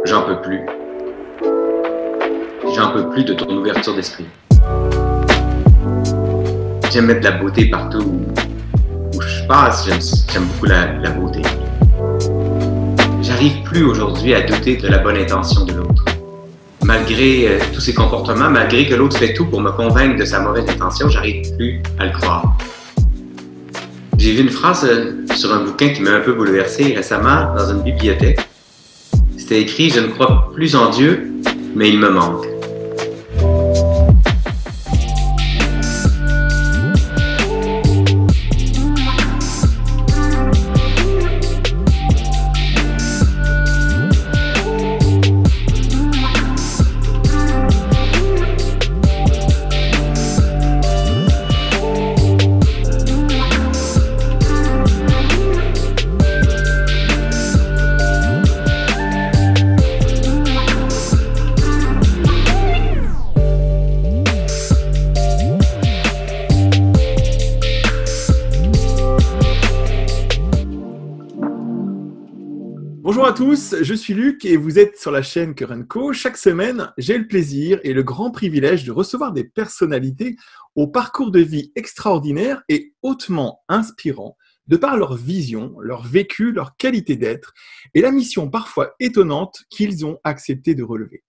J'en peux plus. J'en peux plus de ton ouverture d'esprit. J'aime mettre de la beauté partout où je passe. J'aime beaucoup la beauté. J'arrive plus aujourd'hui à douter de la bonne intention de l'autre. Malgré tous ses comportements, malgré que l'autre fait tout pour me convaincre de sa mauvaise intention, j'arrive plus à le croire. J'ai vu une phrase sur un bouquin qui m'a un peu bouleversé récemment dans une bibliothèque. C'était écrit « Je ne crois plus en Dieu, mais il me manque ». Bonjour à tous, je suis Luc et vous êtes sur la chaîne Cœur & Co. Chaque semaine, j'ai le plaisir et le grand privilège de recevoir des personnalités au parcours de vie extraordinaire et hautement inspirant de par leur vision, leur vécu, leur qualité d'être et la mission parfois étonnante qu'ils ont accepté de relever.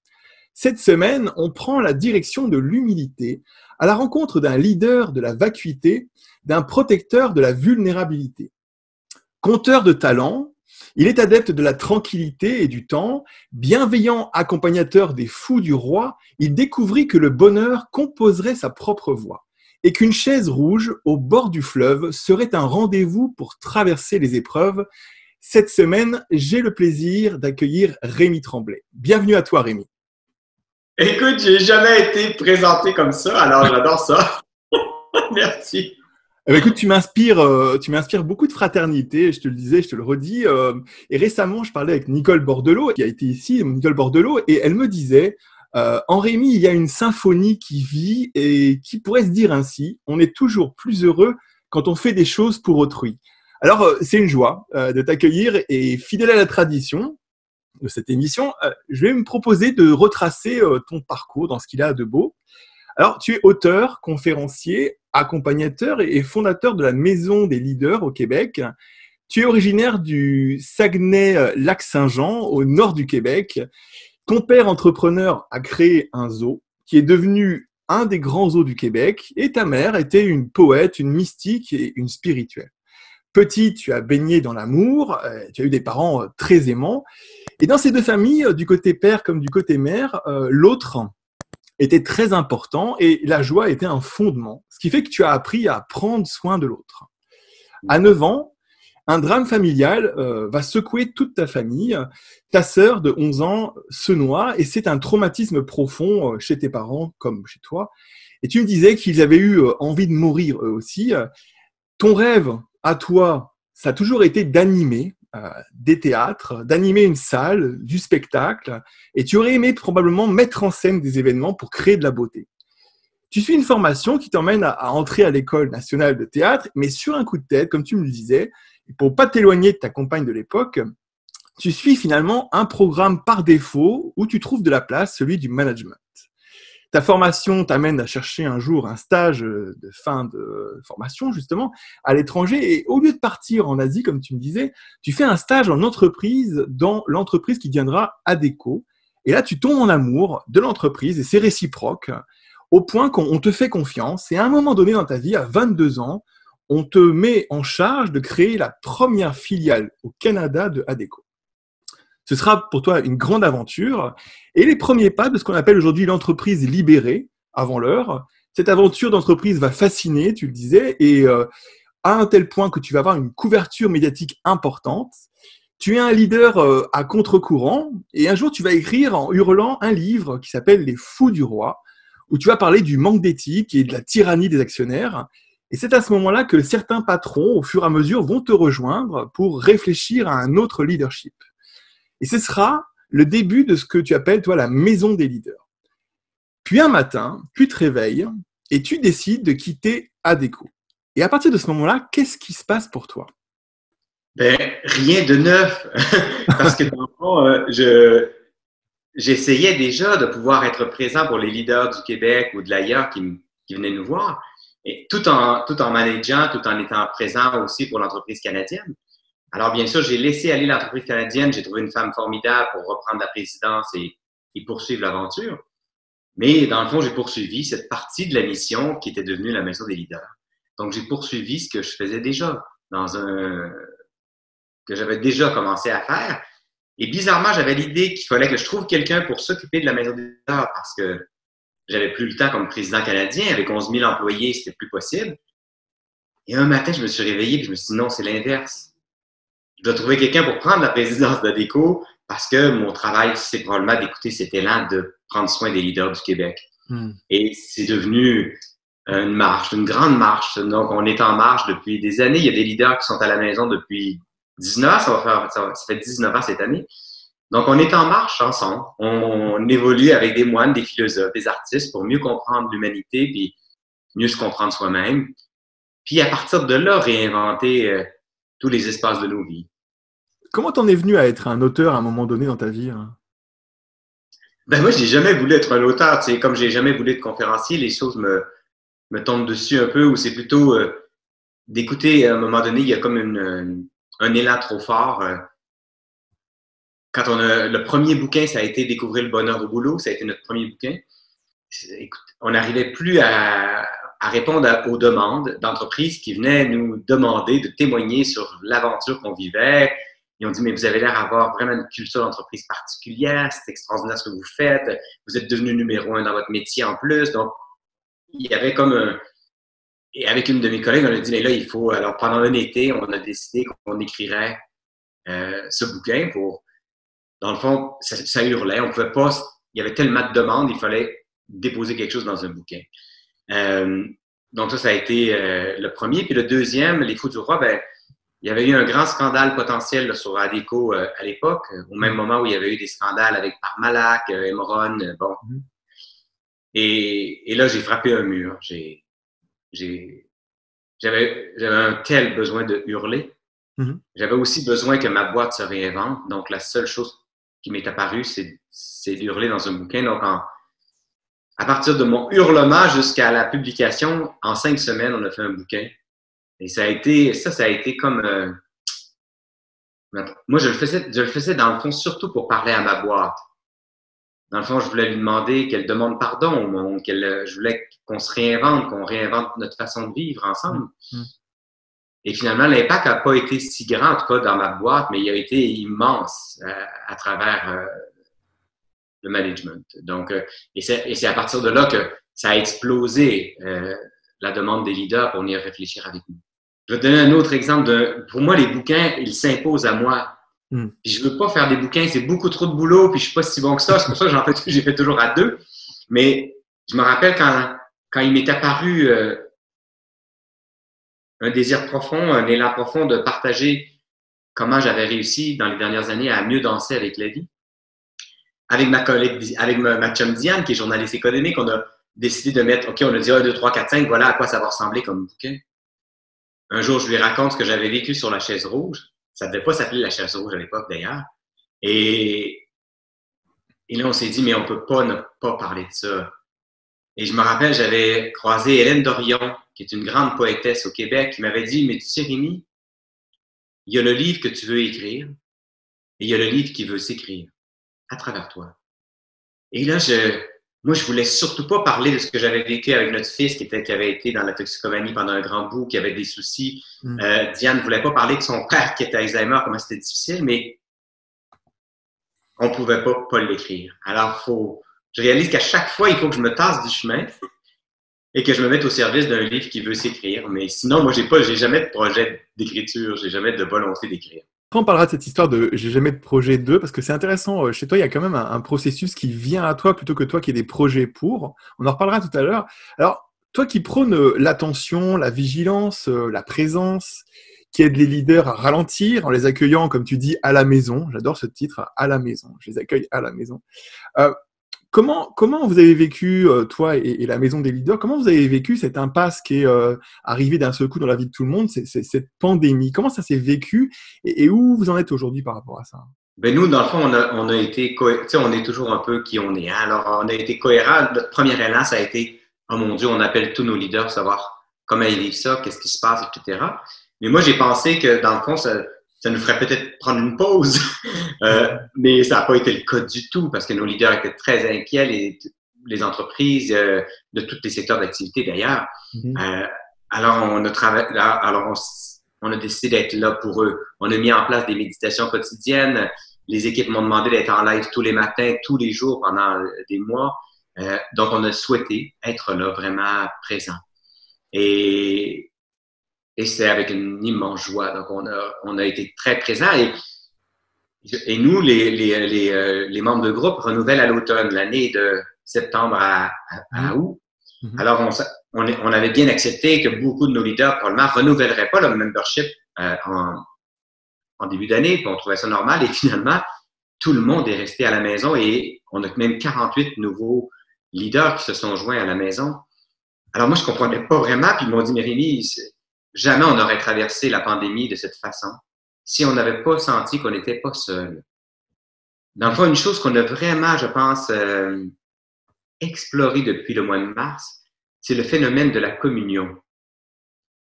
Cette semaine, on prend la direction de l'humilité à la rencontre d'un leader de la vacuité, d'un protecteur de la vulnérabilité. Conteur de talent, il est adepte de la tranquillité et du temps, bienveillant accompagnateur des fous du roi, il découvrit que le bonheur composerait sa propre voie et qu'une chaise rouge au bord du fleuve serait un rendez-vous pour traverser les épreuves. Cette semaine, j'ai le plaisir d'accueillir Rémi Tremblay. Bienvenue à toi, Rémi. Écoute, j'ai jamais été présenté comme ça, alors j'adore ça. Merci. Eh bien, écoute, tu m'inspires beaucoup de fraternité, je te le disais, je te le redis. Et récemment, je parlais avec Nicole Bordelot, qui a été ici, Nicole Bordelot, et elle me disait, en Rémi, il y a une symphonie qui vit et qui pourrait se dire ainsi, on est toujours plus heureux quand on fait des choses pour autrui. Alors, c'est une joie de t'accueillir et fidèle à la tradition de cette émission, je vais me proposer de retracer ton parcours dans ce qu'il a de beau. Alors, tu es auteur, conférencier, accompagnateur et fondateur de la Maison des leaders au Québec. Tu es originaire du Saguenay-Lac-Saint-Jean, au nord du Québec. Ton père entrepreneur a créé un zoo qui est devenu un des grands zoos du Québec et ta mère était une poète, une mystique et une spirituelle. Petit, tu as baigné dans l'amour, tu as eu des parents très aimants. Et dans ces deux familles, du côté père comme du côté mère, l'autre était très important et la joie était un fondement, ce qui fait que tu as appris à prendre soin de l'autre. À 9 ans, un drame familial va secouer toute ta famille. Ta sœur de 11 ans se noie et c'est un traumatisme profond chez tes parents comme chez toi. Et tu me disais qu'ils avaient eu envie de mourir eux aussi. Ton rêve à toi, ça a toujours été d'animer des théâtres, d'animer une salle, du spectacle, et tu aurais aimé probablement mettre en scène des événements pour créer de la beauté. Tu suis une formation qui t'emmène à entrer à l'École nationale de théâtre, mais sur un coup de tête, comme tu me le disais, et pour pas t'éloigner de ta compagne de l'époque, tu suis finalement un programme par défaut où tu trouves de la place, celui du management. Ta formation t'amène à chercher un jour un stage de fin de formation, justement, à l'étranger. Et au lieu de partir en Asie, comme tu me disais, tu fais un stage en entreprise dans l'entreprise qui deviendra Adecco. Et là, tu tombes en amour de l'entreprise et c'est réciproque au point qu'on te fait confiance. Et à un moment donné dans ta vie, à 22 ans, on te met en charge de créer la première filiale au Canada de Adecco. Ce sera pour toi une grande aventure et les premiers pas de ce qu'on appelle aujourd'hui l'entreprise libérée avant l'heure. Cette aventure d'entreprise va fasciner, tu le disais, et à un tel point que tu vas avoir une couverture médiatique importante. Tu es un leader à contre-courant et un jour tu vas écrire en hurlant un livre qui s'appelle Les Fous du Roi, où tu vas parler du manque d'éthique et de la tyrannie des actionnaires. Et c'est à ce moment-là que certains patrons, au fur et à mesure, vont te rejoindre pour réfléchir à un autre leadership. Et ce sera le début de ce que tu appelles, toi, la maison des leaders. Puis un matin, tu te réveilles et tu décides de quitter Adecco. Et à partir de ce moment-là, qu'est-ce qui se passe pour toi? Ben, rien de neuf. Parce que dans le fond, j'essayais déjà de pouvoir être présent pour les leaders du Québec ou de l'ailleurs qui venaient nous voir, et tout en manageant, tout en étant présent aussi pour l'entreprise canadienne. Alors, bien sûr, j'ai laissé aller l'entreprise canadienne. J'ai trouvé une femme formidable pour reprendre la présidence et poursuivre l'aventure. Mais dans le fond, j'ai poursuivi cette partie de la mission qui était devenue la maison des leaders. Donc, j'ai poursuivi ce que je faisais déjà que j'avais déjà commencé à faire. Et bizarrement, j'avais l'idée qu'il fallait que je trouve quelqu'un pour s'occuper de la maison des leaders parce que j'avais plus le temps comme président canadien. Avec 11 000 employés, c'était plus possible. Et un matin, je me suis réveillé et je me suis dit non, c'est l'inverse. Je dois trouver quelqu'un pour prendre la présidence d'ADECO parce que mon travail, c'est probablement d'écouter cet élan de prendre soin des leaders du Québec. Et c'est devenu une marche, une grande marche. Donc, on est en marche depuis des années. Il y a des leaders qui sont à la maison depuis 19 ans. Ça fait 19 ans cette année. Donc, on est en marche ensemble. On évolue avec des moines, des philosophes, des artistes pour mieux comprendre l'humanité puis mieux se comprendre soi-même. Puis, à partir de là, réinventer tous les espaces de nos vies. Comment t'en es venu à être un auteur à un moment donné dans ta vie? Ben moi, j'ai jamais voulu être un auteur. Tu sais, comme j'ai jamais voulu être conférencier, les choses me tombent dessus un peu, ou c'est plutôt d'écouter, à un moment donné, il y a comme un élan trop fort. Quand le premier bouquin, ça a été Découvrir le bonheur au boulot, ça a été notre premier bouquin. Écoute, on n'arrivait plus à répondre aux demandes d'entreprises qui venaient nous demander de témoigner sur l'aventure qu'on vivait. Ils ont dit, mais vous avez l'air d'avoir vraiment une culture d'entreprise particulière, c'est extraordinaire ce que vous faites, vous êtes devenu numéro 1 dans votre métier en plus. Donc, il y avait comme et avec une de mes collègues, on a dit, mais là, il faut, alors pendant un été, on a décidé qu'on écrirait ce bouquin pour, dans le fond, ça hurlait, on pouvait pas, il y avait tellement de demandes, il fallait déposer quelque chose dans un bouquin. Donc ça a été le premier. Puis le deuxième, Les Fous du Roi, ben, il y avait eu un grand scandale potentiel là, sur ADECO à l'époque, au même moment où il y avait eu des scandales avec Parmalat, Emerson, bon. Et là, j'ai frappé un mur. J'avais un tel besoin de hurler. J'avais aussi besoin que ma boîte se réinvente. Donc, la seule chose qui m'est apparue, c'est d'hurler dans un bouquin. Donc, à partir de mon hurlement jusqu'à la publication, en 5 semaines, on a fait un bouquin. Et ça a été comme... moi, je le faisais dans le fond, surtout pour parler à ma boîte. Dans le fond, je voulais lui demander qu'elle demande pardon au monde, je voulais qu'on se réinvente, qu'on réinvente notre façon de vivre ensemble. Et finalement, l'impact n'a pas été si grand, en tout cas dans ma boîte, mais il a été immense à travers le management. Donc, et c'est à partir de là que ça a explosé la demande des leaders pour venir réfléchir avec nous. Je vais te donner un autre exemple. Pour moi, les bouquins, ils s'imposent à moi. Puis je veux pas faire des bouquins, c'est beaucoup trop de boulot, puis je suis pas si bon que ça. C'est pour ça que j'ai fait toujours à 2. Mais je me rappelle quand il m'est apparu un désir profond, un élan profond de partager comment j'avais réussi dans les dernières années à mieux danser avec la vie. Avec ma collègue, avec ma chum Diane, qui est journaliste économique, on a décidé de mettre, OK, on a dit 1, 2, 3, 4, 5, voilà à quoi ça va ressembler comme bouquin. Un jour, je lui raconte ce que j'avais vécu sur la chaise rouge. Ça ne devait pas s'appeler la chaise rouge à l'époque, d'ailleurs. Et là, on s'est dit, mais on ne peut pas ne pas parler de ça. Et je me rappelle, j'avais croisé Hélène Dorion, qui est une grande poétesse au Québec, qui m'avait dit, mais tu sais, Rémi, il y a le livre que tu veux écrire et il y a le livre qui veut s'écrire à travers toi. Et là, moi, je voulais surtout pas parler de ce que j'avais vécu avec notre fils qui avait été dans la toxicomanie pendant un grand bout, qui avait des soucis. Diane ne voulait pas parler de son père qui était Alzheimer, comment c'était difficile, mais on pouvait pas l'écrire. Alors, je réalise qu'à chaque fois, il faut que je me tasse du chemin et que je me mette au service d'un livre qui veut s'écrire. Mais sinon, moi, j'ai jamais de projet d'écriture, j'ai jamais de volonté d'écrire. Après, on parlera de cette histoire de « j'ai jamais de projet 2 » parce que c'est intéressant. Chez toi, il y a quand même un processus qui vient à toi plutôt que toi qui aies des projets pour. On en reparlera tout à l'heure. Alors, toi qui prônes l'attention, la vigilance, la présence, qui aide les leaders à ralentir en les accueillant, comme tu dis, à la maison. J'adore ce titre, à la maison. Je les accueille à la maison. Comment vous avez vécu, toi et la maison des leaders, comment vous avez vécu cette impasse qui est arrivée d'un seul coup dans la vie de tout le monde, cette pandémie? Comment ça s'est vécu et où vous en êtes aujourd'hui par rapport à ça? Ben nous, dans le fond, on a été, tu sais, on est toujours un peu qui on est. Hein? Alors, on a été cohérent. Notre premier élan, ça a été, oh mon Dieu, on appelle tous nos leaders, savoir comment ils vivent ça, qu'est-ce qui se passe, etc. Mais moi, j'ai pensé que, dans le fond, ça nous ferait peut-être prendre une pause. Mais ça n'a pas été le cas du tout parce que nos leaders étaient très inquiets, les entreprises de tous les secteurs d'activité d'ailleurs. Alors, on a décidé d'être là pour eux. On a mis en place des méditations quotidiennes. Les équipes m'ont demandé d'être en live tous les matins, tous les jours pendant des mois. Donc, on a souhaité être là, vraiment présent. Et c'est avec une immense joie. Donc, on a été très présents. Et nous, les membres de groupe renouvellent à l'automne, l'année de septembre à août. Alors, on avait bien accepté que beaucoup de nos leaders, probablement, ne renouvelleraient pas leur membership en début d'année, puis on trouvait ça normal. Et finalement, tout le monde est resté à la maison et on a même 48 nouveaux leaders qui se sont joints à la maison. Alors moi, je ne comprenais pas vraiment, puis ils m'ont dit, mais Rémi, jamais on aurait traversé la pandémie de cette façon si on n'avait pas senti qu'on n'était pas seul. Dans le fond, une chose qu'on a vraiment, je pense, exploré depuis le mois de mars, c'est le phénomène de la communion. Tu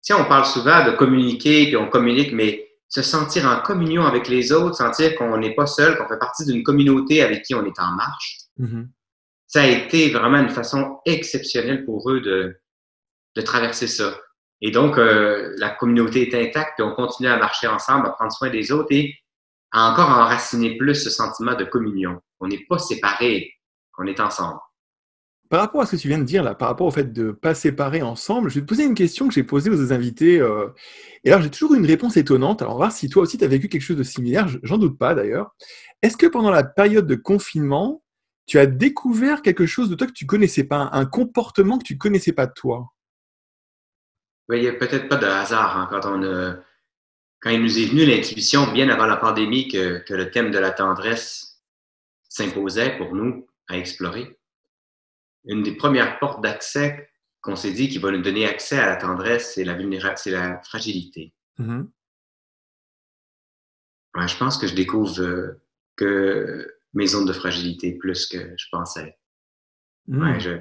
sais, on parle souvent de communiquer, puis on communique, mais se sentir en communion avec les autres, sentir qu'on n'est pas seul, qu'on fait partie d'une communauté avec qui on est en marche, ça a été vraiment une façon exceptionnelle pour eux de traverser ça. Et donc, la communauté est intacte, puis on continue à marcher ensemble, à prendre soin des autres et à encore enraciner plus ce sentiment de communion. On n'est pas séparés, on est ensemble. Par rapport à ce que tu viens de dire, là, par rapport au fait de ne pas séparer ensemble, je vais te poser une question que j'ai posée aux invités. Et alors, j'ai toujours une réponse étonnante. Alors, on va voir si toi aussi, tu as vécu quelque chose de similaire. J'en doute pas, d'ailleurs. Est-ce que pendant la période de confinement, tu as découvert quelque chose de toi que tu ne connaissais pas, un comportement que tu ne connaissais pas de toi? Oui, il n'y a peut-être pas de hasard hein, quand il nous est venu l'intuition, bien avant la pandémie, que le thème de la tendresse s'imposait pour nous à explorer. Une des premières portes d'accès qu'on s'est dit qui va nous donner accès à la tendresse, c'est la fragilité. Ouais, je pense que je découvre que mes zones de fragilité plus que je pensais. Ouais, je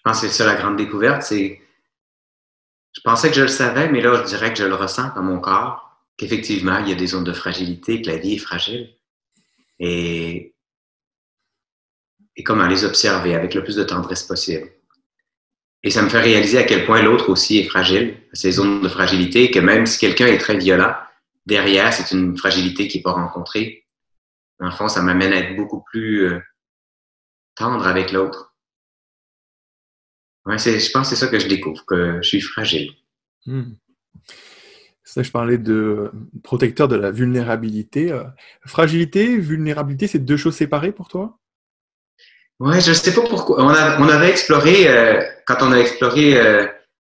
pense que c'est ça la grande découverte, c'est je pensais que je le savais, mais là, je dirais que je le ressens dans mon corps, qu'effectivement, il y a des zones de fragilité, que la vie est fragile. Et comment les observer avec le plus de tendresse possible. Et ça me fait réaliser à quel point l'autre aussi est fragile, ces zones de fragilité, que même si quelqu'un est très violent, derrière, c'est une fragilité qui n'est pas rencontrée. Dans le fond, ça m'amène à être beaucoup plus tendre avec l'autre. Ouais, je pense que c'est ça que je découvre, que je suis fragile. Ça, je parlais de protecteur de la vulnérabilité. Fragilité, vulnérabilité, c'est deux choses séparées pour toi? Ouais, je sais pas pourquoi. On avait exploré, quand on a exploré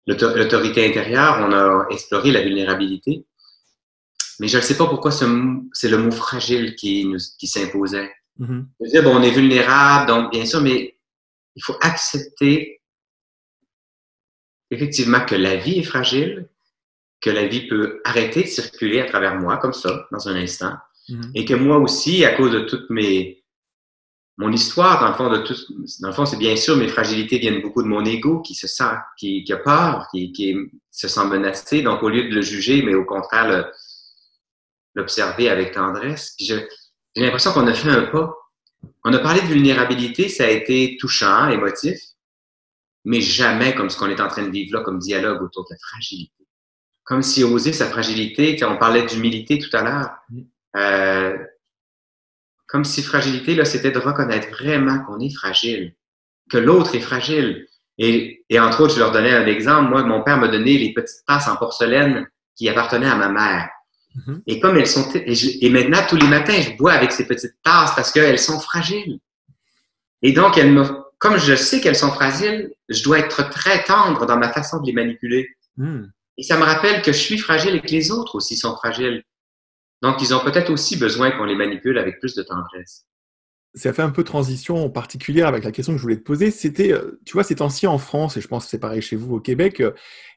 l'autorité intérieure, on a exploré la vulnérabilité. Mais je ne sais pas pourquoi c'est le mot fragile qui s'imposait. Je veux dire, bon, on est vulnérable, donc bien sûr, mais il faut accepter effectivement que la vie est fragile, que la vie peut arrêter de circuler à travers moi, comme ça, dans un instant, et que moi aussi, à cause de toute mon histoire, dans le fond, c'est bien sûr, mes fragilités viennent beaucoup de mon ego qui se sent, qui a peur, qui se sent menacé. Donc, au lieu de le juger, mais au contraire, l'observer avec tendresse. Puis j'ai l'impression qu'on a fait un pas. On a parlé de vulnérabilité, ça a été touchant, émotif, mais jamais comme ce qu'on est en train de vivre là, comme dialogue autour de la fragilité. Comme si oser sa fragilité, on parlait d'humilité tout à l'heure, comme si fragilité, là, c'était de reconnaître vraiment qu'on est fragile, que l'autre est fragile. Et entre autres, je leur donnais un exemple. Moi, mon père m'a donné les petites tasses en porcelaine qui appartenaient à ma mère. Et comme elles sont, et maintenant, tous les matins, je bois avec ces petites tasses parce qu'elles sont fragiles. Et donc, comme je sais qu'elles sont fragiles, je dois être très tendre dans ma façon de les manipuler. Et ça me rappelle que je suis fragile et que les autres aussi sont fragiles. Donc, ils ont peut-être aussi besoin qu'on les manipule avec plus de tendresse. ça fait un peu transition particulière avec la question que je voulais te poser. C'était, tu vois, ces temps-ci en France, et je pense que c'est pareil chez vous au Québec,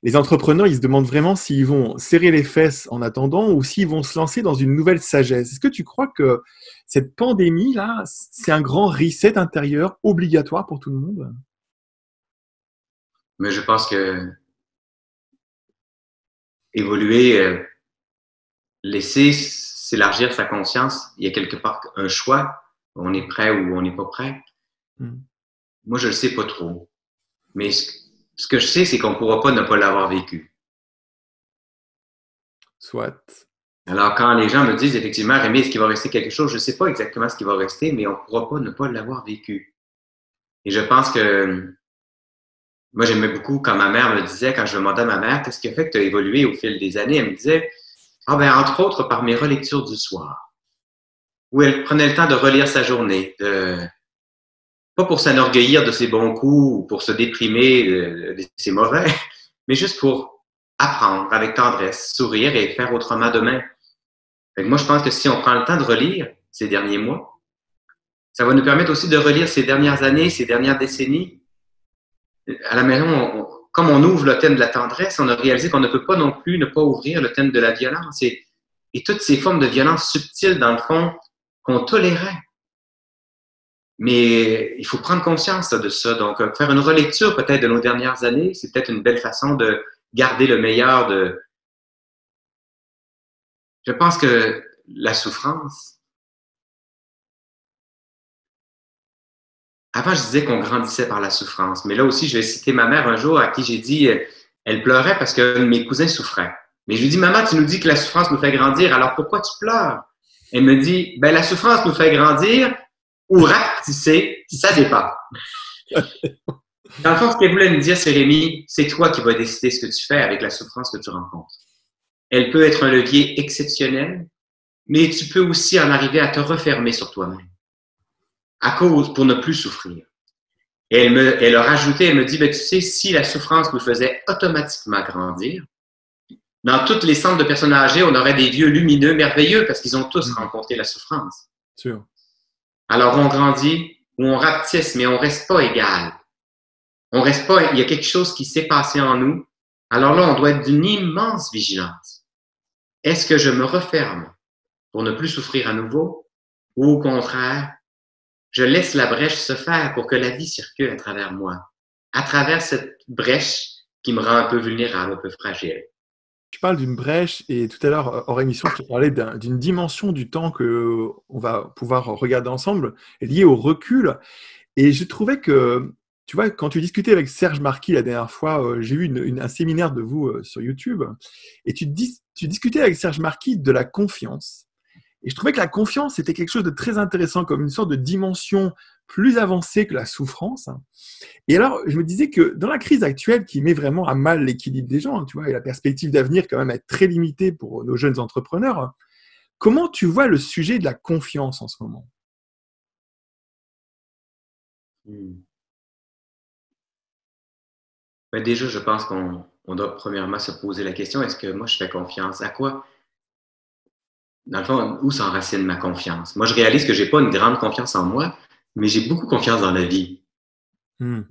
les entrepreneurs, ils se demandent vraiment s'ils vont serrer les fesses en attendant ou s'ils vont se lancer dans une nouvelle sagesse. Est-ce que tu crois que cette pandémie-là, c'est un grand reset intérieur obligatoire pour tout le monde? Mais je pense que évoluer, laisser s'élargir sa conscience, il y a quelque part un choix. On est prêt ou on n'est pas prêt. Hmm. Moi, je le sais pas trop. Mais ce que je sais, c'est qu'on pourra pas ne pas l'avoir vécu. Soit. Alors, quand les gens me disent effectivement, Rémi, est-ce qu'il va rester quelque chose? Je sais pas exactement ce qui va rester, mais on pourra pas ne pas l'avoir vécu. Et je pense que moi, j'aimais beaucoup quand ma mère me disait, quand je demandais à ma mère, qu'est-ce qui a fait que tu as évolué au fil des années? Elle me disait, ah ben, entre autres, par mes relectures du soir, où elle prenait le temps de relire sa journée, pas pour s'enorgueillir de ses bons coups ou pour se déprimer de ses mauvais, mais juste pour apprendre avec tendresse, sourire et faire autrement demain. Fait que moi, je pense que si on prend le temps de relire ces derniers mois, ça va nous permettre aussi de relire ces dernières années, ces dernières décennies. À la maison, comme on ouvre le thème de la tendresse, on a réalisé qu'on ne peut pas non plus ne pas ouvrir le thème de la violence et toutes ces formes de violence subtiles, dans le fond, qu'on tolérait. Mais il faut prendre conscience de ça. Donc, faire une relecture peut-être de nos dernières années, c'est peut-être une belle façon de garder le meilleur de... Je pense que la souffrance... Avant, je disais qu'on grandissait par la souffrance. Mais là aussi, je vais citer ma mère un jour à qui j'ai dit... Elle pleurait parce que mes cousins souffraient. Mais je lui dis, maman, tu nous dis que la souffrance nous fait grandir, alors pourquoi tu pleures? Elle me dit, ben la souffrance nous fait grandir ou rapetisser, ça dépend. Dans le fond, ce qu'elle voulait me dire, c'est Rémi, c'est toi qui vas décider ce que tu fais avec la souffrance que tu rencontres. Elle peut être un levier exceptionnel, mais tu peux aussi en arriver à te refermer sur toi-même, à cause pour ne plus souffrir. Et elle a rajouté, elle me dit, ben, tu sais, si la souffrance nous faisait automatiquement grandir, dans tous les centres de personnes âgées, on aurait des vieux lumineux merveilleux parce qu'ils ont tous rencontré la souffrance. Sûr. Alors, on grandit ou on rapetisse, mais on reste pas égal. On reste pas, il y a quelque chose qui s'est passé en nous. Alors là, on doit être d'une immense vigilance. Est-ce que je me referme pour ne plus souffrir à nouveau ou au contraire, je laisse la brèche se faire pour que la vie circule à travers moi, à travers cette brèche qui me rend un peu vulnérable, un peu fragile. Tu parles d'une brèche et tout à l'heure, hors émission, je te parlais d'une dimension du temps que on va pouvoir regarder ensemble, liée au recul. Et je trouvais que, tu vois, quand tu discutais avec Serge Marquis la dernière fois, j'ai eu un séminaire de vous sur YouTube, et tu discutais avec Serge Marquis de la confiance. Et je trouvais que la confiance, c'était quelque chose de très intéressant, comme une sorte de dimension plus avancée que la souffrance. Et alors, je me disais que dans la crise actuelle qui met vraiment à mal l'équilibre des gens, tu vois, et la perspective d'avenir quand même est très limitée pour nos jeunes entrepreneurs, comment tu vois le sujet de la confiance en ce moment? Ben déjà, je pense qu'on doit premièrement se poser la question, est-ce que moi je fais confiance? À quoi? Dans le fond, où s'enracine ma confiance? Moi, je réalise que j'ai pas une grande confiance en moi, mais j'ai beaucoup confiance dans la vie. Hmm.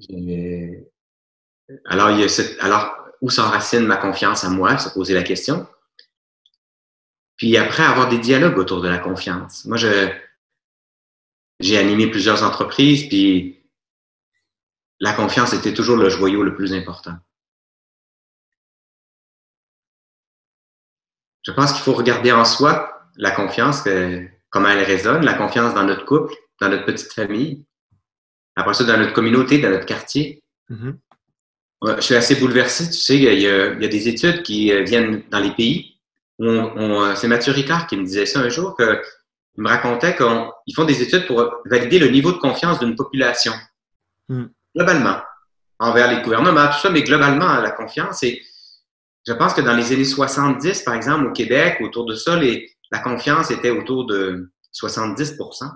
Alors, alors, où s'enracine ma confiance en moi? Se poser la question. Puis après, avoir des dialogues autour de la confiance. Moi, j'ai animé plusieurs entreprises, puis la confiance était toujours le joyau le plus important. Je pense qu'il faut regarder en soi la confiance, comment elle résonne, la confiance dans notre couple, dans notre petite famille, après ça, dans notre communauté, dans notre quartier. Mhm. Je suis assez bouleversé, tu sais, il y a des études qui viennent dans les pays où c'est Mathieu Ricard qui me disait ça un jour, qu'il me racontait qu'ils font des études pour valider le niveau de confiance d'une population, globalement, envers les gouvernements, tout ça, mais globalement, la confiance. Et je pense que dans les années 70, par exemple, au Québec, autour de ça, la confiance était autour de 70%.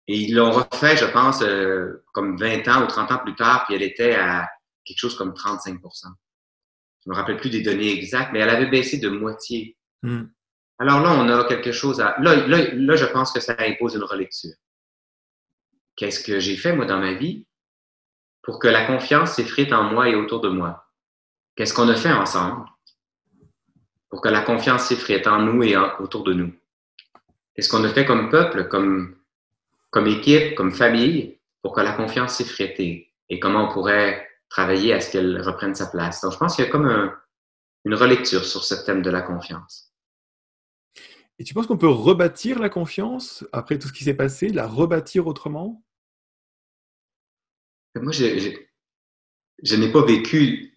Et ils l'ont refait, je pense, comme 20 ans ou 30 ans plus tard, puis elle était à quelque chose comme 35%. Je me rappelle plus des données exactes, mais elle avait baissé de moitié. Alors là, on a quelque chose à... Là, je pense que ça impose une relecture. qu'est-ce que j'ai fait, moi, dans ma vie pour que la confiance s'effrite en moi et autour de moi? Qu'est-ce qu'on a fait ensemble pour que la confiance s'effrite en nous et autour de nous? Qu'est-ce qu'on a fait comme peuple, comme équipe, comme famille, pour que la confiance s'effrite et comment on pourrait travailler à ce qu'elle reprenne sa place? Donc, je pense qu'il y a comme une relecture sur ce thème de la confiance. Et tu penses qu'on peut rebâtir la confiance après tout ce qui s'est passé, la rebâtir autrement? Moi, je n'ai pas vécu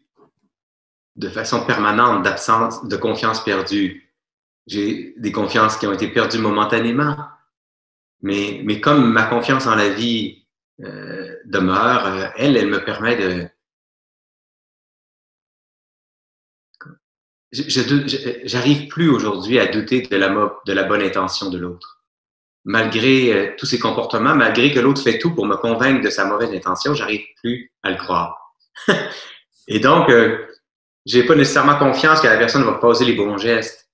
de façon permanente d'absence de confiance perdue. J'ai des confiances qui ont été perdues momentanément, mais comme ma confiance en la vie demeure, elle me permet de... J'arrive plus aujourd'hui à douter de la bonne intention de l'autre. Malgré tous ses comportements, malgré que l'autre fait tout pour me convaincre de sa mauvaise intention, j'arrive plus à le croire. Et donc, j'ai pas nécessairement confiance que la personne va poser les bons gestes.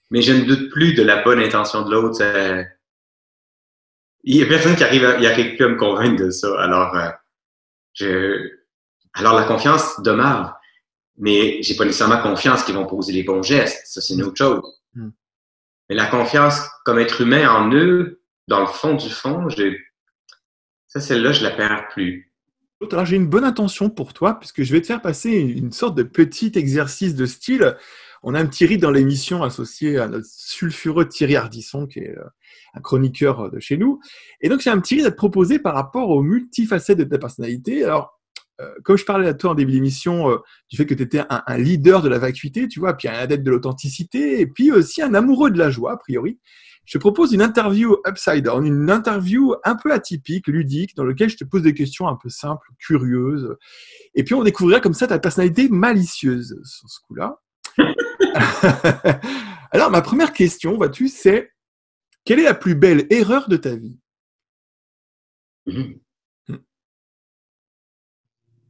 Mais je ne doute plus de la bonne intention de l'autre. Il y a personne qui arrive plus à me convaincre de ça. Alors la confiance demeure. Mais j'ai pas nécessairement confiance qu'ils vont poser les bons gestes. Ça, c'est une autre chose. Mais la confiance comme être humain en eux, dans le fond du fond, celle-là, je la perds plus. Alors, j'ai une bonne intention pour toi, puisque je vais te faire passer une sorte de petit exercice de style. On a un petit rite dans l'émission associé à notre sulfureux Thierry Ardisson, qui est un chroniqueur de chez nous. Et donc, j'ai un petit rite à te proposer par rapport aux multifacettes de ta personnalité. Alors, comme je parlais à toi en début d'émission, du fait que tu étais un leader de la vacuité, tu vois, puis un adepte de l'authenticité, et puis aussi un amoureux de la joie, a priori. Je te propose une interview upside down, une interview un peu atypique, ludique, dans laquelle je te pose des questions un peu simples, curieuses. Et puis, on découvrirait comme ça ta personnalité malicieuse sur ce coup-là. Alors, ma première question, vois-tu, c'est quelle est la plus belle erreur de ta vie?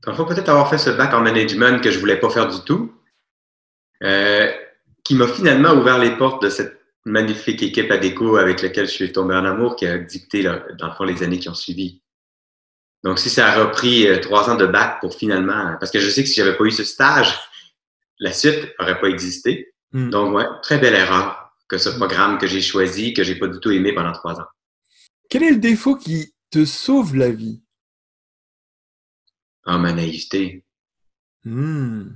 Il faut peut-être avoir fait ce bac en management que je voulais pas faire du tout, qui m'a finalement ouvert les portes de cette magnifique équipe ADECO avec laquelle je suis tombé en amour, qui a dicté, là, dans le fond, les années qui ont suivi. Donc, si ça a repris 3 ans de bac pour finalement... Parce que je sais que si j'avais pas eu ce stage, la suite n'aurait pas existé. Donc, ouais, très belle erreur que ce programme que j'ai choisi, que j'ai pas du tout aimé pendant 3 ans. Quel est le défaut qui te sauve la vie? Ah, ma naïveté. Je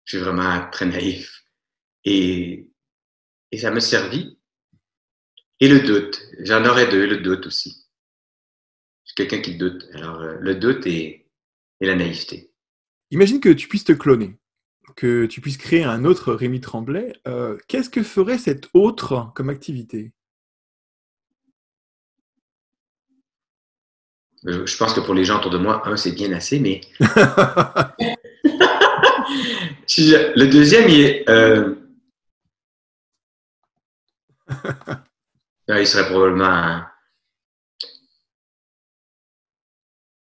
suis vraiment très naïf. Et ça m'a servi. Et le doute. J'en aurais 2, le doute aussi. Je suis quelqu'un qui doute. Alors, le doute et la naïveté. Imagine que tu puisses te cloner, que tu puisses créer un autre Rémi Tremblay. Qu'est-ce que ferait cet autre comme activité? Je pense que pour les gens autour de moi, c'est bien assez, mais... Le deuxième, il serait probablement...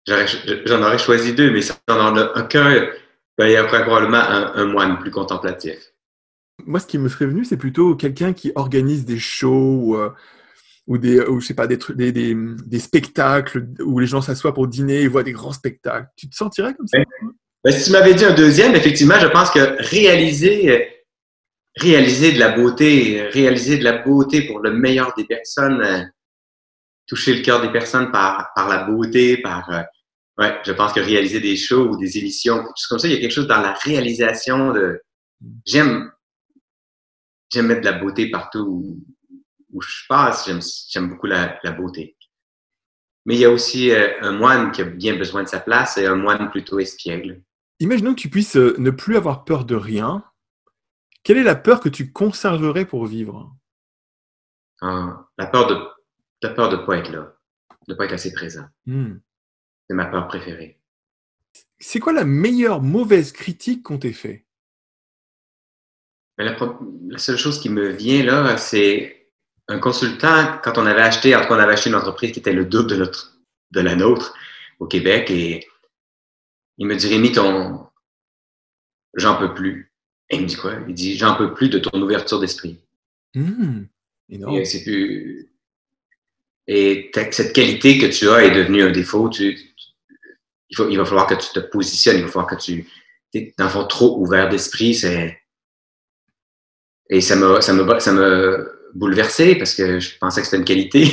J'en aurais choisi 2, mais si on n'en a qu'un, il y aurait probablement un moine plus contemplatif. Moi, ce qui me serait venu, c'est plutôt quelqu'un qui organise des shows ou je sais pas, des spectacles où les gens s'assoient pour dîner et voient des grands spectacles. Tu te sentirais comme ça? Ben, si tu m'avais dit un deuxième, effectivement, je pense que réaliser de la beauté pour le meilleur des personnes, toucher le cœur des personnes par la beauté, je pense que réaliser des shows ou des émissions, quelque chose comme ça, il y a quelque chose dans la réalisation de... J'aime mettre de la beauté partout où je passe. J'aime beaucoup la beauté. Mais il y a aussi un moine qui a bien besoin de sa place et un moine plutôt espiègle. Imaginons que tu puisses ne plus avoir peur de rien. Quelle est la peur que tu conserverais pour vivre? La peur de pas être là, de pas être assez présent. C'est ma peur préférée. C'est quoi la meilleure mauvaise critique qu'on t'ait fait? La seule chose qui me vient là, c'est un consultant, quand on avait acheté une entreprise qui était le double de la nôtre au Québec, et il me dit, Rémi, j'en peux plus. Et il me dit quoi? Il dit, j'en peux plus de ton ouverture d'esprit. Énorme. Et c'est plus... Et cette qualité que tu as est devenue un défaut. Il va falloir que tu te positionnes, il va falloir que tu es, dans le fond, trop ouvert d'esprit. Et ça m'a bouleversé parce que je pensais que c'était une qualité.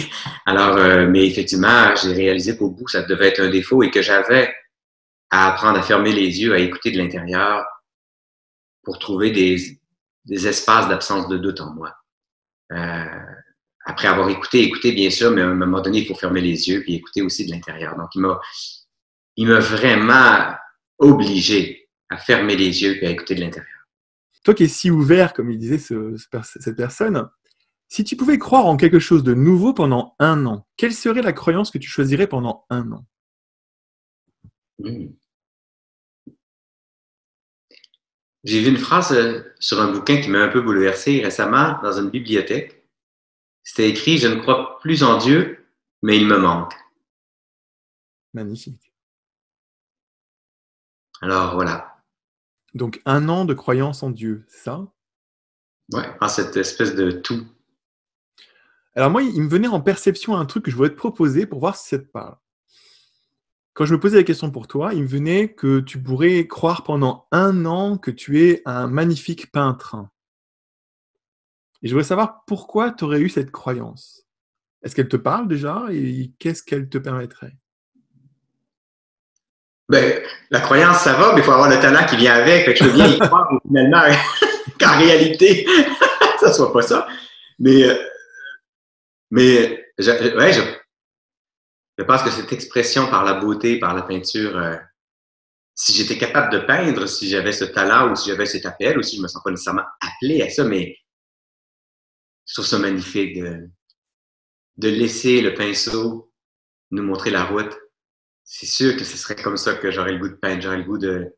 Alors, mais effectivement, j'ai réalisé qu'au bout, ça devait être un défaut et que j'avais à apprendre à fermer les yeux, à écouter de l'intérieur pour trouver des espaces d'absence de doute en moi. Après avoir écouté, bien sûr, mais à un moment donné, il faut fermer les yeux puis écouter aussi de l'intérieur. Donc, il m'a vraiment obligé à fermer les yeux et à écouter de l'intérieur. Toi qui es si ouvert, comme il disait cette personne, si tu pouvais croire en quelque chose de nouveau pendant 1 an, quelle serait la croyance que tu choisirais pendant 1 an? J'ai vu une phrase sur un bouquin qui m'a un peu bouleversé récemment dans une bibliothèque. C'était écrit « Je ne crois plus en Dieu, mais il me manque ». Magnifique. Alors voilà. Donc 1 an de croyance en Dieu, c'est ça? Ouais, en cette espèce de tout. Alors moi, il me venait en perception un truc que je voulais te proposer pour voir si ça te parle. Quand je me posais la question pour toi, il me venait que tu pourrais croire pendant 1 an que tu es un magnifique peintre. Et je voudrais savoir pourquoi tu aurais eu cette croyance. Est-ce qu'elle te parle déjà et qu'est-ce qu'elle te permettrait? Ben, la croyance, ça va, mais il faut avoir le talent qui vient avec. Fait que je veux bien y croire, mais finalement, qu'en réalité, ça soit pas ça. Mais ouais, je pense que cette expression par la beauté, par la peinture, si j'étais capable de peindre, si j'avais ce talent ou si j'avais cet appel, ou si je me sens pas nécessairement appelé à ça, mais je trouve ça magnifique de laisser le pinceau nous montrer la route. C'est sûr que ce serait comme ça que j'aurais le goût de peindre. J'aurais le goût de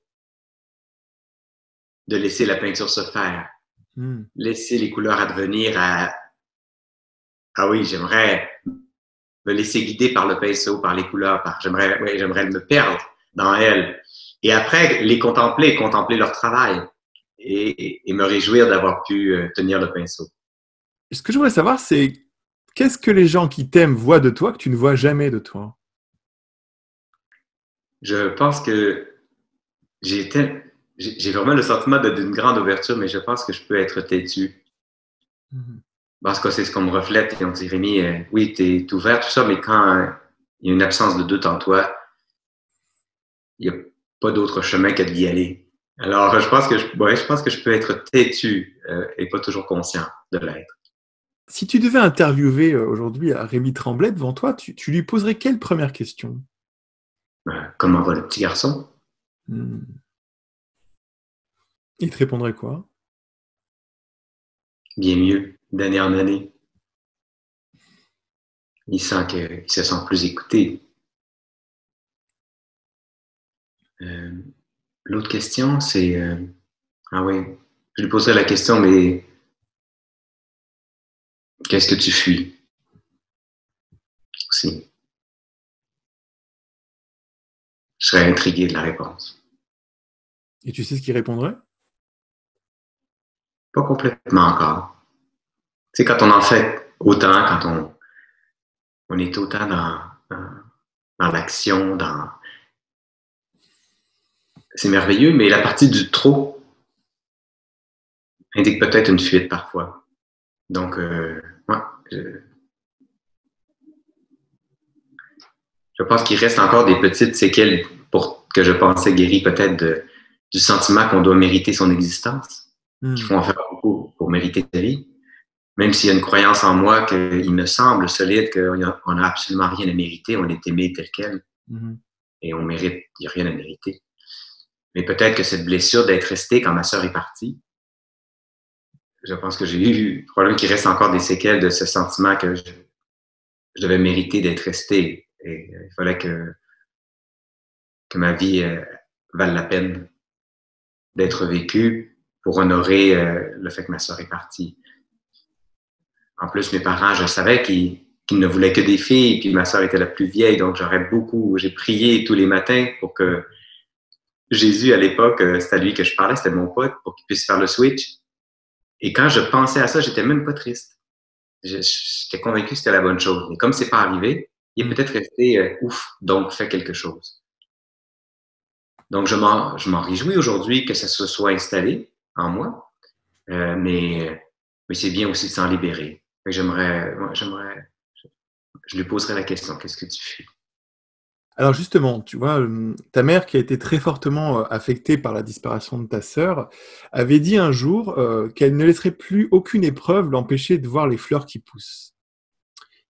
laisser la peinture se faire. Laisser les couleurs advenir à... Ah oui, j'aimerais me laisser guider par le pinceau, par les couleurs. J'aimerais me perdre dans elles. Et après, les contempler leur travail et me réjouir d'avoir pu tenir le pinceau. Ce que je voudrais savoir, c'est qu'est-ce que les gens qui t'aiment voient de toi que tu ne vois jamais de toi? Je pense que j'ai vraiment le sentiment d'une grande ouverture, mais je pense que je peux être têtu. Parce que c'est ce qu'on me reflète et on dit, Rémi, oui, tu es ouvert, tout ça, mais quand il y a une absence de doute en toi, il n'y a pas d'autre chemin que d'y aller. Alors, je pense que je peux être têtu et pas toujours conscient de l'être. Si tu devais interviewer aujourd'hui Rémi Tremblay devant toi, tu lui poserais quelle première question? Comment va le petit garçon? Il te répondrait quoi? Bien mieux, d'année en année. Il sent qu'il se sent plus écouté. L'autre question, c'est... ah oui, je lui poserais la question, mais qu'est-ce que tu fuis? Aussi. Je serais intrigué de la réponse. Et tu sais ce qu'il répondrait? Pas complètement encore. Tu sais, quand on en fait autant, quand on est autant dans l'action, c'est merveilleux, mais la partie du trop indique peut-être une fuite parfois. Donc, ouais, je pense qu'il reste encore des petites séquelles pour que je pensais guéri peut-être du sentiment qu'on doit mériter son existence. Qu'il faut en faire beaucoup pour mériter sa vie. Même s'il y a une croyance en moi qu'il me semble solide qu'on n'a absolument rien à mériter, on est aimé tel quel. Et on mérite, il n'y a rien à mériter. Mais peut-être que cette blessure d'être resté quand ma sœur est partie, je pense que j'ai eu problème qu'il reste encore des séquelles de ce sentiment que je devais mériter d'être resté. Et il fallait que ma vie vale la peine d'être vécue pour honorer le fait que ma sœur est partie. En plus, mes parents, je savais qu'ils ne voulaient que des filles, puis ma sœur était la plus vieille, donc j'ai prié tous les matins pour que Jésus, à l'époque, c'était à lui que je parlais, c'était mon pote, pour qu'il puisse faire le switch. Et quand je pensais à ça, j'étais même pas triste. J'étais convaincu que c'était la bonne chose. Mais comme c'est pas arrivé, il est peut-être resté ouf, donc fais quelque chose. Donc, je m'en réjouis aujourd'hui que ça se soit installé en moi, mais c'est bien aussi de s'en libérer. Je lui poserai la question, qu'est-ce que tu fais? Alors justement, tu vois, ta mère qui a été très fortement affectée par la disparition de ta sœur, avait dit un jour qu'elle ne laisserait plus aucune épreuve l'empêcher de voir les fleurs qui poussent.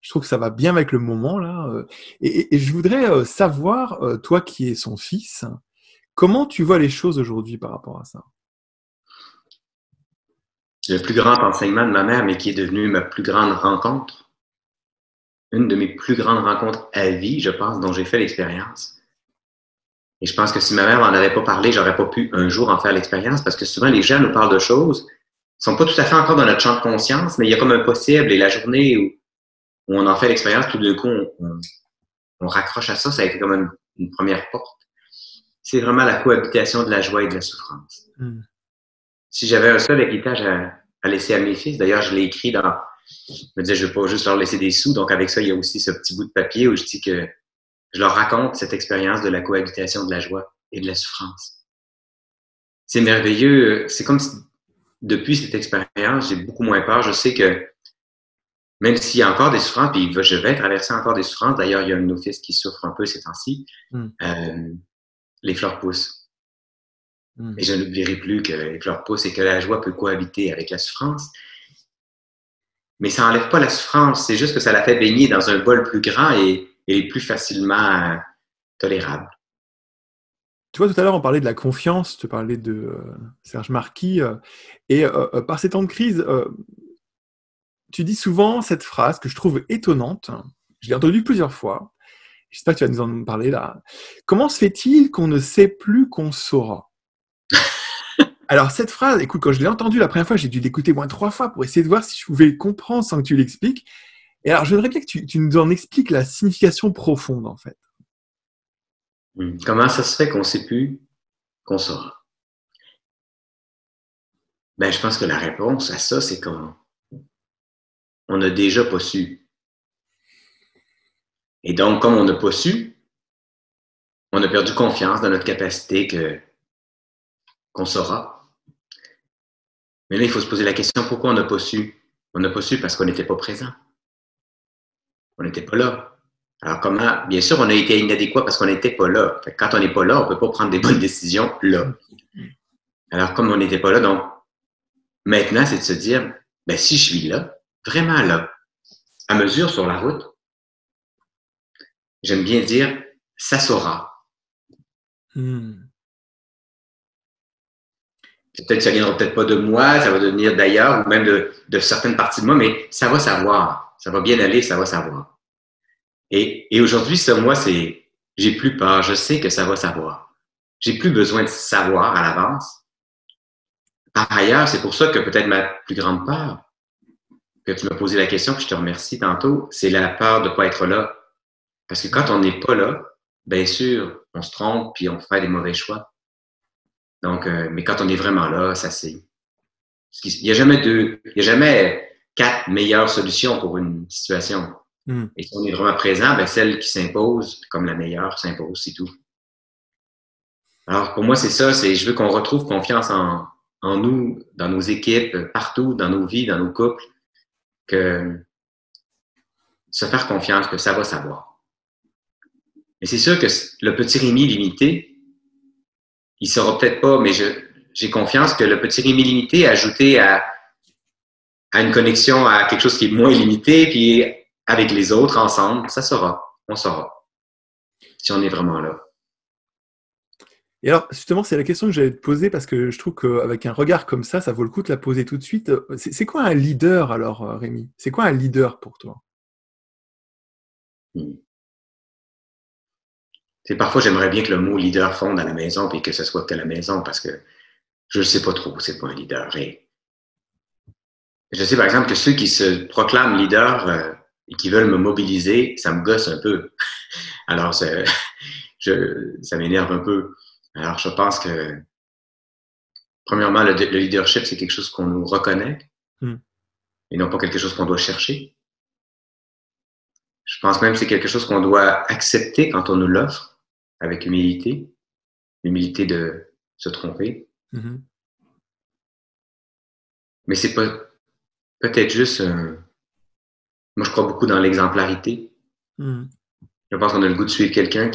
Je trouve que ça va bien avec le moment là. Et je voudrais savoir, toi qui es son fils, comment tu vois les choses aujourd'hui par rapport à ça? Le plus grand enseignement de ma mère, mais qui est devenu ma plus grande rencontre, une de mes plus grandes rencontres à vie, je pense, dont j'ai fait l'expérience. Et je pense que si ma mère m'en avait pas parlé, j'aurais pas pu un jour en faire l'expérience, parce que souvent les gens nous parlent de choses qui sont pas tout à fait encore dans notre champ de conscience, mais il y a comme un possible, et la journée où on en fait l'expérience, tout d'un coup, on raccroche à ça, ça a été comme une première porte. C'est vraiment la cohabitation de la joie et de la souffrance. Mm. Si j'avais un seul héritage à laisser à mes fils, d'ailleurs, je l'ai écrit je me disais, je veux pas juste leur laisser des sous, donc avec ça, il y a aussi ce petit bout de papier où je dis que je leur raconte cette expérience de la cohabitation de la joie et de la souffrance. C'est merveilleux. C'est comme si, depuis cette expérience, j'ai beaucoup moins peur. Je sais que même s'il y a encore des souffrances, puis je vais traverser encore des souffrances, d'ailleurs, il y a un de nos fils qui souffre un peu ces temps-ci, les fleurs poussent. Et je n'oublierai plus que les fleurs poussent et que la joie peut cohabiter avec la souffrance. Mais ça n'enlève pas la souffrance, c'est juste que ça la fait baigner dans un bol plus grand et plus facilement tolérable. Tu vois, tout à l'heure, on parlait de la confiance, tu parlais de Serge Marquis, et par ces temps de crise, tu dis souvent cette phrase que je trouve étonnante, je l'ai entendue plusieurs fois, je ne sais pas si tu vas nous en parler là. Comment se fait-il qu'on ne sait plus qu'on saura? Alors cette phrase, écoute, quand je l'ai entendue la première fois, j'ai dû l'écouter moins 3 fois pour essayer de voir si je pouvais comprendre sans que tu l'expliques. Et alors, je voudrais bien que tu nous en expliques la signification profonde, en fait. Comment ça se fait qu'on ne sait plus qu'on saura? Ben, je pense que la réponse à ça, c'est qu'on n'a déjà pas su. Et donc, comme on n'a pas su, on a perdu confiance dans notre capacité qu'on saura. Mais là, il faut se poser la question, pourquoi on n'a pas su? On n'a pas su parce qu'on n'était pas présent. On n'était pas là. Alors comment? Bien sûr, on a été inadéquat parce qu'on n'était pas là. Fait que quand on n'est pas là, on ne peut pas prendre des bonnes décisions là. Alors comme on n'était pas là, donc maintenant, c'est de se dire, ben si je suis là, vraiment là, à mesure sur la route, j'aime bien dire, ça saura. Peut-être que ça ne viendra peut-être pas de moi, ça va devenir d'ailleurs, ou même de certaines parties de moi, mais ça va savoir. Ça va bien aller, ça va savoir. Et aujourd'hui, ça, moi, j'ai plus peur, je sais que ça va savoir. J'ai plus besoin de savoir à l'avance. Par ailleurs, c'est pour ça que peut-être ma plus grande peur, que tu m'as posé la question, que je te remercie tantôt, c'est la peur de ne pas être là. Parce que quand on n'est pas là, bien sûr, on se trompe puis on fait des mauvais choix. Donc, mais quand on est vraiment là, ça c'est. Il n'y a jamais 4 meilleures solutions pour une situation. Et si on est vraiment présent, ben celle qui s'impose, comme la meilleure, s'impose, c'est tout. Alors, pour moi, c'est ça, je veux qu'on retrouve confiance en nous, dans nos équipes, partout, dans nos vies, dans nos couples, que se faire confiance que ça va savoir. Et c'est sûr que le petit Rémi limité, il ne saura peut-être pas, mais j'ai confiance que le petit Rémi limité, ajouté à une connexion à quelque chose qui est moins limité, puis avec les autres ensemble, ça saura, on saura, si on est vraiment là. Et alors, justement, c'est la question que j'allais te poser parce que je trouve qu'avec un regard comme ça vaut le coup de la poser tout de suite. C'est quoi un leader alors, Rémi? C'est quoi un leader pour toi? Parfois, j'aimerais bien que le mot leader fonde à la maison puis que ce soit que la maison parce que je ne sais pas trop c'est quoi un leader. Et je sais par exemple que ceux qui se proclament leaders et qui veulent me mobiliser, ça me gosse un peu. Alors, ça m'énerve un peu. Alors, je pense que premièrement, le leadership, c'est quelque chose qu'on nous reconnaît. et non pas quelque chose qu'on doit chercher. Je pense même que c'est quelque chose qu'on doit accepter quand on nous l'offre, avec humilité, l'humilité de se tromper. Mhm. Mais c'est pas peut-être juste moi je crois beaucoup dans l'exemplarité. Mhm. Je pense qu'on a le goût de suivre quelqu'un ouais,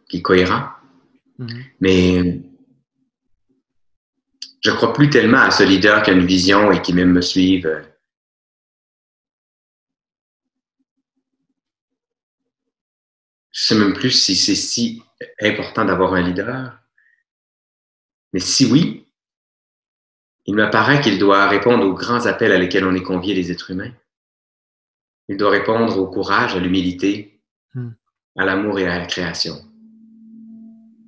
qui est cohérent. Mhm. Mais je crois plus tellement à ce leader qui a une vision et qui même me suive. Je sais même plus si c'est si important d'avoir un leader. Mais si oui, il me paraît qu'il doit répondre aux grands appels à lesquels on est conviés les êtres humains. Il doit répondre au courage, à l'humilité, Mhm. à l'amour et à la création.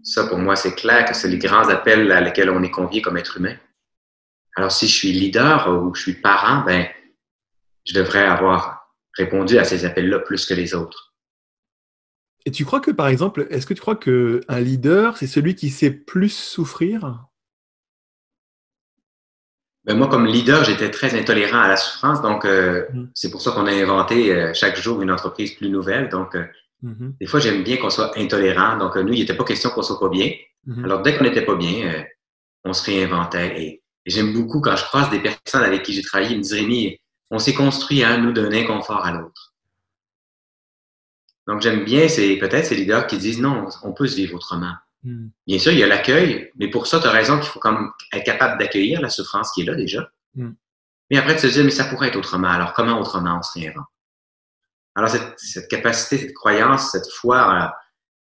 Ça, pour moi, c'est clair que c'est les grands appels à lesquels on est convié comme être humain. Alors, si je suis leader ou je suis parent, ben, je devrais avoir répondu à ces appels-là plus que les autres. Et tu crois que, par exemple, est-ce que tu crois qu'un leader, c'est celui qui sait plus souffrir? Ben, moi, comme leader, j'étais très intolérant à la souffrance, donc Mhm. c'est pour ça qu'on a inventé chaque jour une entreprise plus nouvelle. Donc, Mhm. des fois, j'aime bien qu'on soit intolérant. Donc, nous, il n'était pas question qu'on soit pas bien. Mhm. Alors, dès qu'on n'était pas bien, on se réinventait. Et j'aime beaucoup quand je croise des personnes avec qui j'ai travaillé, ils me disent, Rémi, on s'est construit, hein, nous, d'un inconfort à l'autre. Donc, j'aime bien peut-être ces leaders qui disent, non, on peut se vivre autrement. Mhm. Bien sûr, il y a l'accueil, mais pour ça, tu as raison qu'il faut comme être capable d'accueillir la souffrance qui est là déjà. Mhm. Mais après, de se dire, mais ça pourrait être autrement. Alors, comment autrement on se réinvente? Alors, cette capacité, cette croyance, cette foi,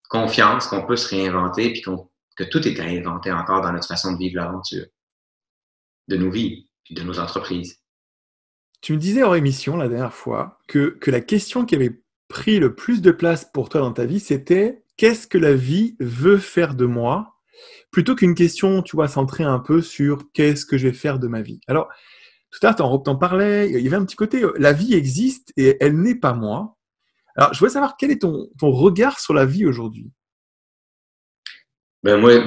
confiance qu'on peut se réinventer, puis que tout est à inventer encore dans notre façon de vivre l'aventure, de nos vies, puis de nos entreprises. Tu me disais hors émission la dernière fois que la question qui avait pris le plus de place pour toi dans ta vie, c'était qu'est-ce que la vie veut faire de moi, plutôt qu'une question, tu vois, centrée un peu sur qu'est-ce que je vais faire de ma vie. Alors, tout à l'heure, t'en parlais, il y avait un petit côté, la vie existe et elle n'est pas moi. Alors, je voudrais savoir quel est ton regard sur la vie aujourd'hui. Ben moi,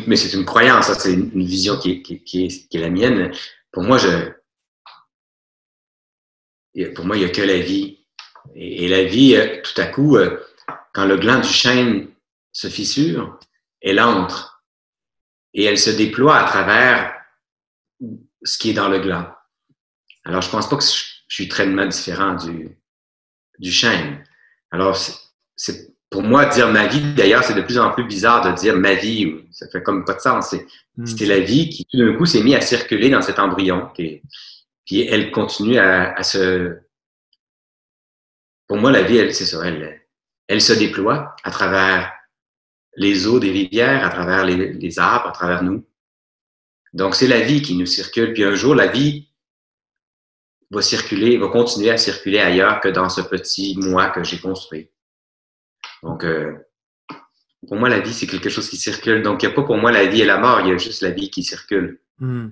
mais c'est une croyance, ça, c'est une vision qui est la mienne. Pour moi, pour moi, il n'y a que la vie. Et la vie, tout à coup, quand le gland du chêne se fissure, elle entre et elle se déploie à travers ce qui est dans le gland. Alors, je pense pas que je suis très différent du chêne. Alors, pour moi, dire ma vie, d'ailleurs, c'est de plus en plus bizarre de dire ma vie, ça fait comme pas de sens. C'est la vie qui, tout d'un coup, s'est mise à circuler dans cet embryon, puis elle continue à se... Pour moi, la vie, c'est ça, elle se déploie à travers les eaux des rivières, à travers les arbres, à travers nous. Donc, c'est la vie qui nous circule. Puis un jour, la vie va circuler, va continuer à circuler ailleurs que dans ce petit moi que j'ai construit. Donc, pour moi, la vie, c'est quelque chose qui circule. Donc, il n'y a pas pour moi la vie et la mort, il y a juste la vie qui circule. Mm.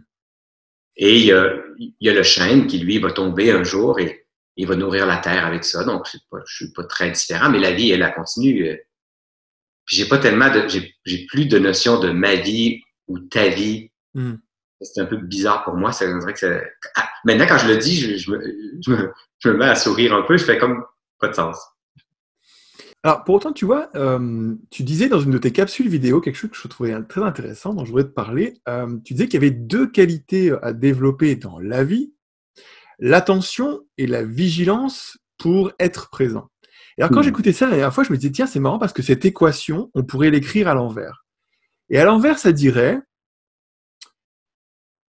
Et il y a le chêne qui, lui, va tomber un jour et il va nourrir la terre avec ça. Donc, je ne suis pas très différent, mais la vie, elle continue. Puis, j'ai pas tellement j'ai plus de notion de ma vie ou ta vie. Mm. C'est un peu bizarre pour moi. Ça dirait que maintenant, quand je le dis, je me mets à sourire un peu. Je fais comme pas de sens. Alors, pour autant, tu vois, tu disais dans une de tes capsules vidéo quelque chose que je trouvais très intéressant, dont je voudrais te parler. Tu disais qu'il y avait deux qualités à développer dans la vie, l'attention et la vigilance pour être présent. Et alors, quand j'écoutais ça la dernière fois, je me disais, tiens, c'est marrant parce que cette équation, on pourrait l'écrire à l'envers. Et à l'envers, ça dirait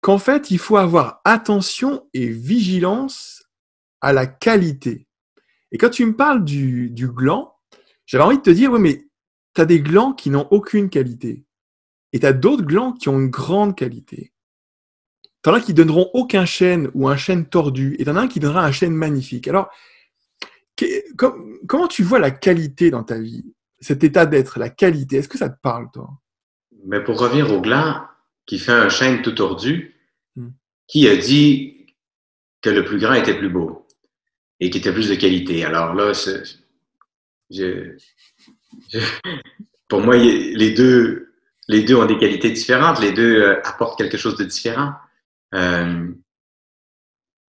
qu'en fait, il faut avoir attention et vigilance à la qualité. Et quand tu me parles du gland, j'avais envie de te dire, oui, mais tu as des glands qui n'ont aucune qualité. Et tu as d'autres glands qui ont une grande qualité. T'en as qui donneront aucun chêne ou un chêne tordu, et t'en as un qui donnera un chêne magnifique. Alors, comment tu vois la qualité dans ta vie? Cet état d'être, la qualité, est-ce que ça te parle, toi? Mais pour revenir au gland qui fait un chêne tout tordu, Hmm. qui a dit que le plus grand était plus beau et qui était plus de qualité? Alors là, je, pour moi, les deux les deux ont des qualités différentes, les deux apportent quelque chose de différent.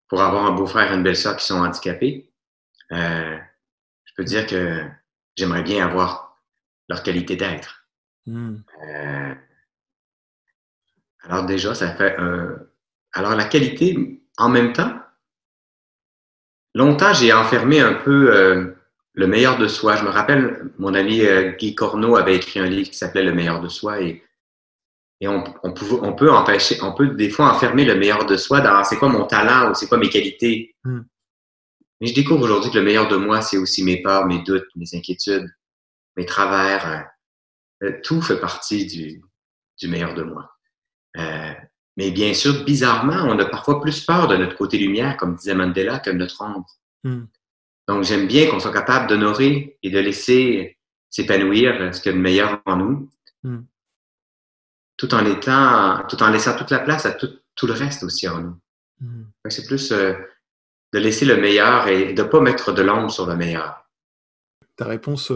Pour avoir un beau-frère et une belle-sœur qui sont handicapés, je peux dire que j'aimerais bien avoir leur qualité d'être. Alors déjà, ça fait alors la qualité, en même temps, longtemps, j'ai enfermé un peu le meilleur de soi. Je me rappelle, mon ami Guy Corneau avait écrit un livre qui s'appelait Le meilleur de soi et on peut empêcher, on peut des fois enfermer le meilleur de soi dans c'est quoi mon talent ou c'est quoi mes qualités. Mais je découvre aujourd'hui que le meilleur de moi, c'est aussi mes peurs, mes doutes, mes inquiétudes, mes travers. Tout fait partie du meilleur de moi. Mais bien sûr, bizarrement, on a parfois plus peur de notre côté lumière, comme disait Mandela, que de notre ombre. Donc, j'aime bien qu'on soit capable d'honorer et de laisser s'épanouir ce qu'il y a de meilleur en nous, tout en laissant toute la place à tout le reste aussi en nous. C'est plus de laisser le meilleur et de ne pas mettre de l'ombre sur le meilleur. Ta réponse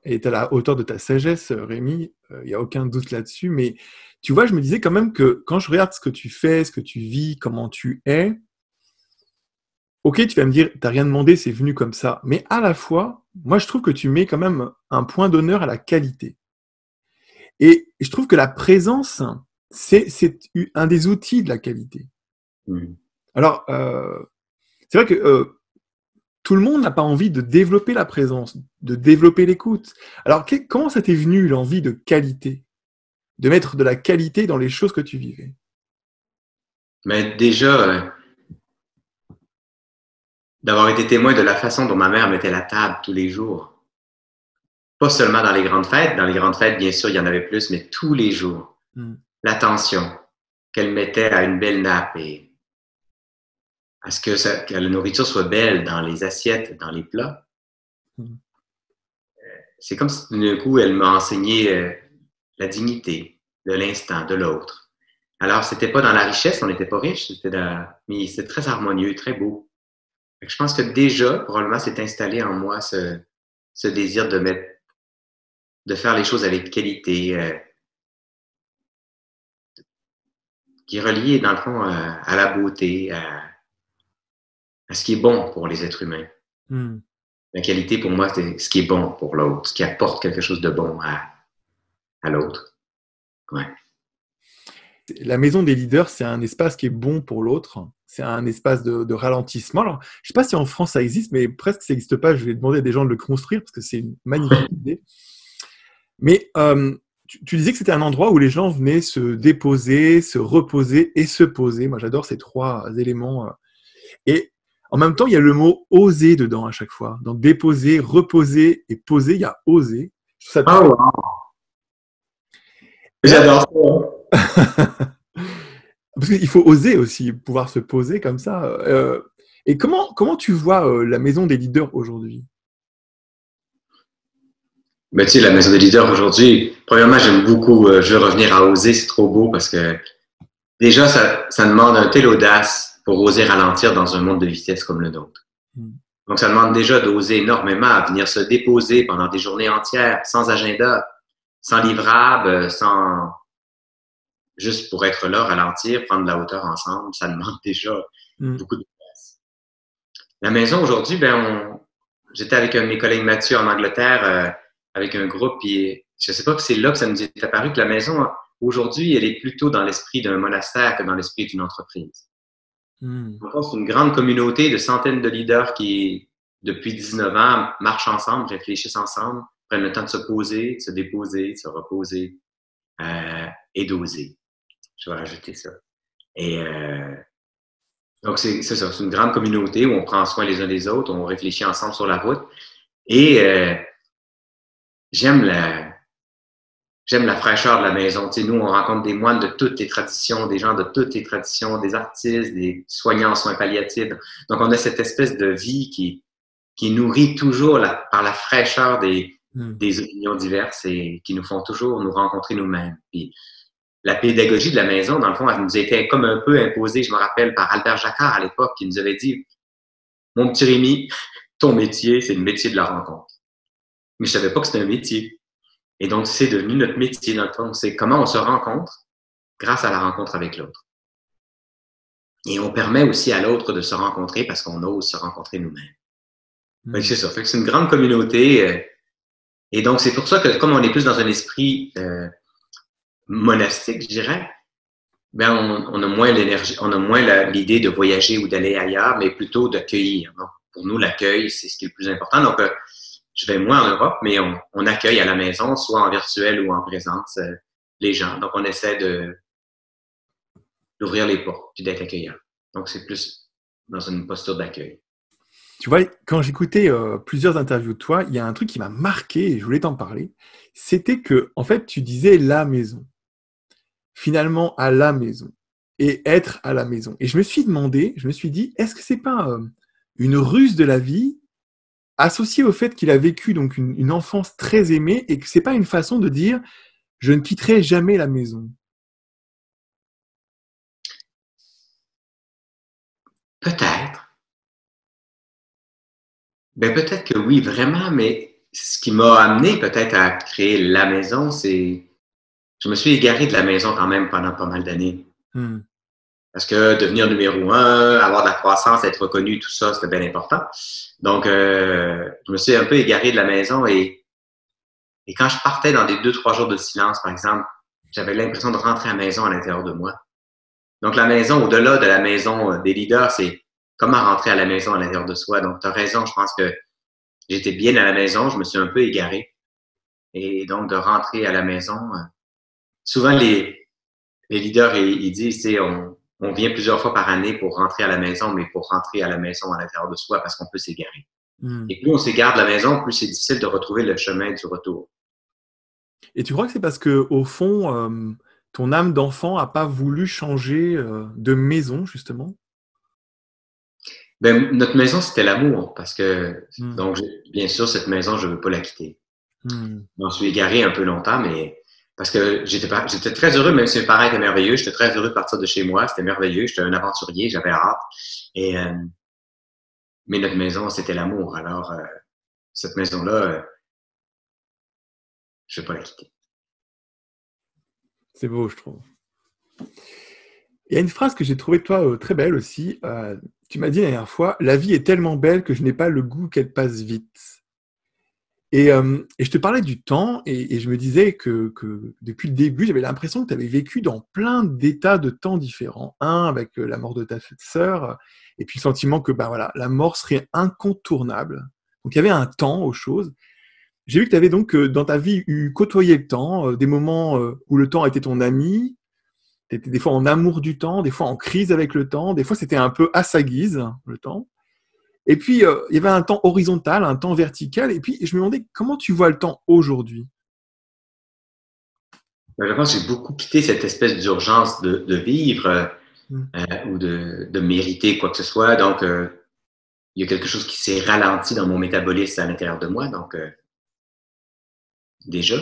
est à la hauteur de ta sagesse, Rémi. Il n'y a aucun doute là-dessus. Mais tu vois, je me disais quand même que quand je regarde ce que tu fais, ce que tu vis, comment tu es, ok, tu vas me dire, tu n'as rien demandé, c'est venu comme ça. Mais à la fois, moi, je trouve que tu mets quand même un point d'honneur à la qualité. Et je trouve que la présence, c'est un des outils de la qualité. Alors, c'est vrai que tout le monde n'a pas envie de développer la présence, de développer l'écoute. Alors, comment ça t'est venu, l'envie de qualité? De mettre de la qualité dans les choses que tu vivais? Mais déjà, d'avoir été témoin de la façon dont ma mère mettait la table tous les jours. Pas seulement dans les grandes fêtes. Dans les grandes fêtes, bien sûr, il y en avait plus, mais tous les jours. L'attention qu'elle mettait à une belle nappe et à ce que la nourriture soit belle dans les assiettes, dans les plats. C'est comme si d'un coup, elle m'a enseigné la dignité de l'instant, de l'autre. Alors, c'était pas dans la richesse, on n'était pas riche, mais c'était très harmonieux, très beau. Je pense que déjà, probablement, s'est installé en moi ce désir de faire les choses avec qualité, qui est relié, dans le fond, à la beauté, à ce qui est bon pour les êtres humains. La qualité, pour moi, c'est ce qui est bon pour l'autre, ce qui apporte quelque chose de bon à l'autre. Ouais. La maison des leaders, c'est un espace qui est bon pour l'autre. C'est un espace de ralentissement. Alors, je ne sais pas si en France ça existe, mais presque ça n'existe pas. Je vais demander à des gens de le construire parce que c'est une magnifique idée. Mais tu disais que c'était un endroit où les gens venaient se déposer, se reposer et se poser. Moi, j'adore ces trois éléments. Et en même temps, il y a le mot oser dedans à chaque fois. Donc, déposer, reposer et poser, il y a oser. Ça wow. J'adore ça. Parce qu'il faut oser aussi, pouvoir se poser comme ça. Et comment tu vois la maison des leaders aujourd'hui? Ben, tu sais, la maison des leaders aujourd'hui, premièrement, j'aime beaucoup, je veux revenir à oser, c'est trop beau parce que déjà, ça demande un tel audace pour oser ralentir dans un monde de vitesse comme le nôtre. Donc, ça demande déjà d'oser énormément à venir se déposer pendant des journées entières, sans agenda, sans livrable, sans juste pour être là, ralentir, prendre de la hauteur ensemble. Ça demande déjà beaucoup de place. La maison aujourd'hui, j'étais avec un de mes collègues Mathieu en Angleterre, avec un groupe, puis je ne sais pas que c'est là que ça nous est apparu que la maison, aujourd'hui, elle est plutôt dans l'esprit d'un monastère que dans l'esprit d'une entreprise. Donc, c'est une grande communauté de centaines de leaders qui, depuis 19 ans, marchent ensemble, réfléchissent ensemble, prennent le temps de se poser, de se déposer, de se reposer et d'oser. Je vais rajouter ça. Et donc, c'est ça, c'est une grande communauté où on prend soin les uns des autres, on réfléchit ensemble sur la route. Et j'aime la fraîcheur de la maison. Tu sais, nous, on rencontre des moines de toutes les traditions, des gens de toutes les traditions, des artistes, des soignants en soins palliatifs. Donc, on a cette espèce de vie qui nourrit toujours par la fraîcheur des opinions diverses et qui nous font toujours nous rencontrer nous-mêmes. Puis, la pédagogie de la maison, dans le fond, elle nous était comme un peu imposée, je me rappelle, par Albert Jacquard à l'époque, qui nous avait dit « Mon petit Rémi, ton métier, c'est le métier de la rencontre. » Mais je savais pas que c'était un métier. Et donc, c'est devenu notre métier, dans le fond. C'est comment on se rencontre grâce à la rencontre avec l'autre. Et on permet aussi à l'autre de se rencontrer parce qu'on ose se rencontrer nous-mêmes. C'est ça. Fait que c'est une grande communauté. Et donc, c'est pour ça que comme on est plus dans un esprit monastique, je dirais, ben on a moins l'énergie, on a moins l'idée de voyager ou d'aller ailleurs, mais plutôt d'accueillir. Donc, pour nous, l'accueil, c'est ce qui est le plus important. Donc, je vais moins en Europe, mais on accueille à la maison, soit en virtuel ou en présence, les gens. Donc, on essaie d'ouvrir les portes puis d'être accueillant. Donc, c'est plus dans une posture d'accueil. Tu vois, quand j'écoutais plusieurs interviews de toi, il y a un truc qui m'a marqué et je voulais t'en parler. C'était que, en fait, tu disais la maison. Finalement, à la maison. Et être à la maison. Et je me suis dit, est-ce que c'est pas une ruse de la vie associée au fait qu'il a vécu donc une enfance très aimée et que c'est pas une façon de dire je ne quitterai jamais la maison? Peut-être. Ben peut-être que oui, vraiment, mais ce qui m'a amené peut-être à créer la maison, c'est je me suis égaré de la maison quand même pendant pas mal d'années. Parce que devenir numéro un, avoir de la croissance, être reconnu, tout ça, c'était bien important. Donc, je me suis un peu égaré de la maison et quand je partais dans des 2-3 jours de silence, par exemple, j'avais l'impression de rentrer à la maison à l'intérieur de moi. Donc, la maison, au-delà de la maison des leaders, c'est comment rentrer à la maison à l'intérieur de soi. Donc, tu as raison, je pense que j'étais bien à la maison, je me suis un peu égaré. Et donc, de rentrer à la maison, souvent les leaders, ils disent, tu sais, on vient plusieurs fois par année pour rentrer à la maison, mais pour rentrer à la maison à l'intérieur de soi parce qu'on peut s'égarer. Et plus on s'égare de la maison, plus c'est difficile de retrouver le chemin du retour. Et tu crois que c'est parce que au fond, ton âme d'enfant n'a pas voulu changer de maison, justement? Ben, notre maison, c'était l'amour, parce que, donc, bien sûr, cette maison, je ne veux pas la quitter. Je m'en suis égaré un peu longtemps, mais parce que j'étais très heureux, même si mes parents étaient merveilleux, j'étais très heureux de partir de chez moi, c'était merveilleux, j'étais un aventurier, j'avais hâte. Mais notre maison, c'était l'amour. Alors, cette maison-là, je ne vais pas la quitter. C'est beau, je trouve. Il y a une phrase que j'ai trouvée de toi très belle aussi. Tu m'as dit la dernière fois, la vie est tellement belle que je n'ai pas le goût qu'elle passe vite. Et je te parlais du temps et je me disais que depuis le début, j'avais l'impression que tu avais vécu dans plein d'états de temps différents. Un, avec la mort de ta sœur, et puis le sentiment que voilà, la mort serait incontournable. Donc il y avait un temps aux choses. J'ai vu que tu avais donc dans ta vie côtoyé le temps, des moments où le temps était ton ami, tu étais des fois en amour du temps, des fois en crise avec le temps, des fois c'était un peu à sa guise, le temps. Et puis, il y avait un temps horizontal, un temps vertical. Et puis, je me demandais, comment tu vois le temps aujourd'hui? Je pense que j'ai beaucoup quitté cette espèce d'urgence de vivre ou de mériter quoi que ce soit. Donc, il y a quelque chose qui s'est ralenti dans mon métabolisme à l'intérieur de moi. Donc, déjà.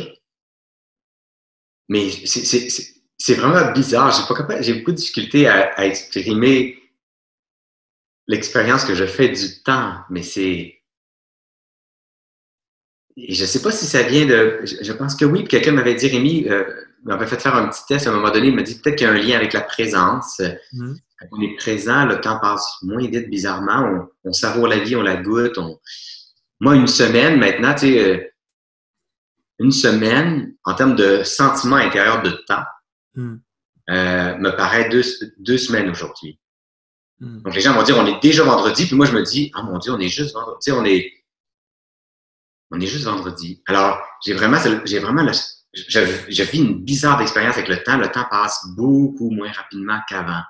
Mais c'est vraiment bizarre. J'ai beaucoup de difficulté à exprimer l'expérience que je fais du temps, mais et je sais pas si ça vient de... Je pense que oui, puis quelqu'un m'avait dit, Rémi, m'avait fait faire un petit test à un moment donné, il m'a dit peut-être qu'il y a un lien avec la présence. Quand on est présent, le temps passe moins vite, bizarrement. On savoure la vie, on la goûte. Moi, une semaine, maintenant, tu sais, une semaine, en termes de sentiment intérieur de temps, me paraît deux semaines aujourd'hui. Donc, les gens vont dire, on est déjà vendredi, puis moi, je me dis, ah mon Dieu, on est juste vendredi. Tu sais, on est juste vendredi. Alors, je vis une bizarre expérience avec le temps. Le temps passe beaucoup moins rapidement qu'avant.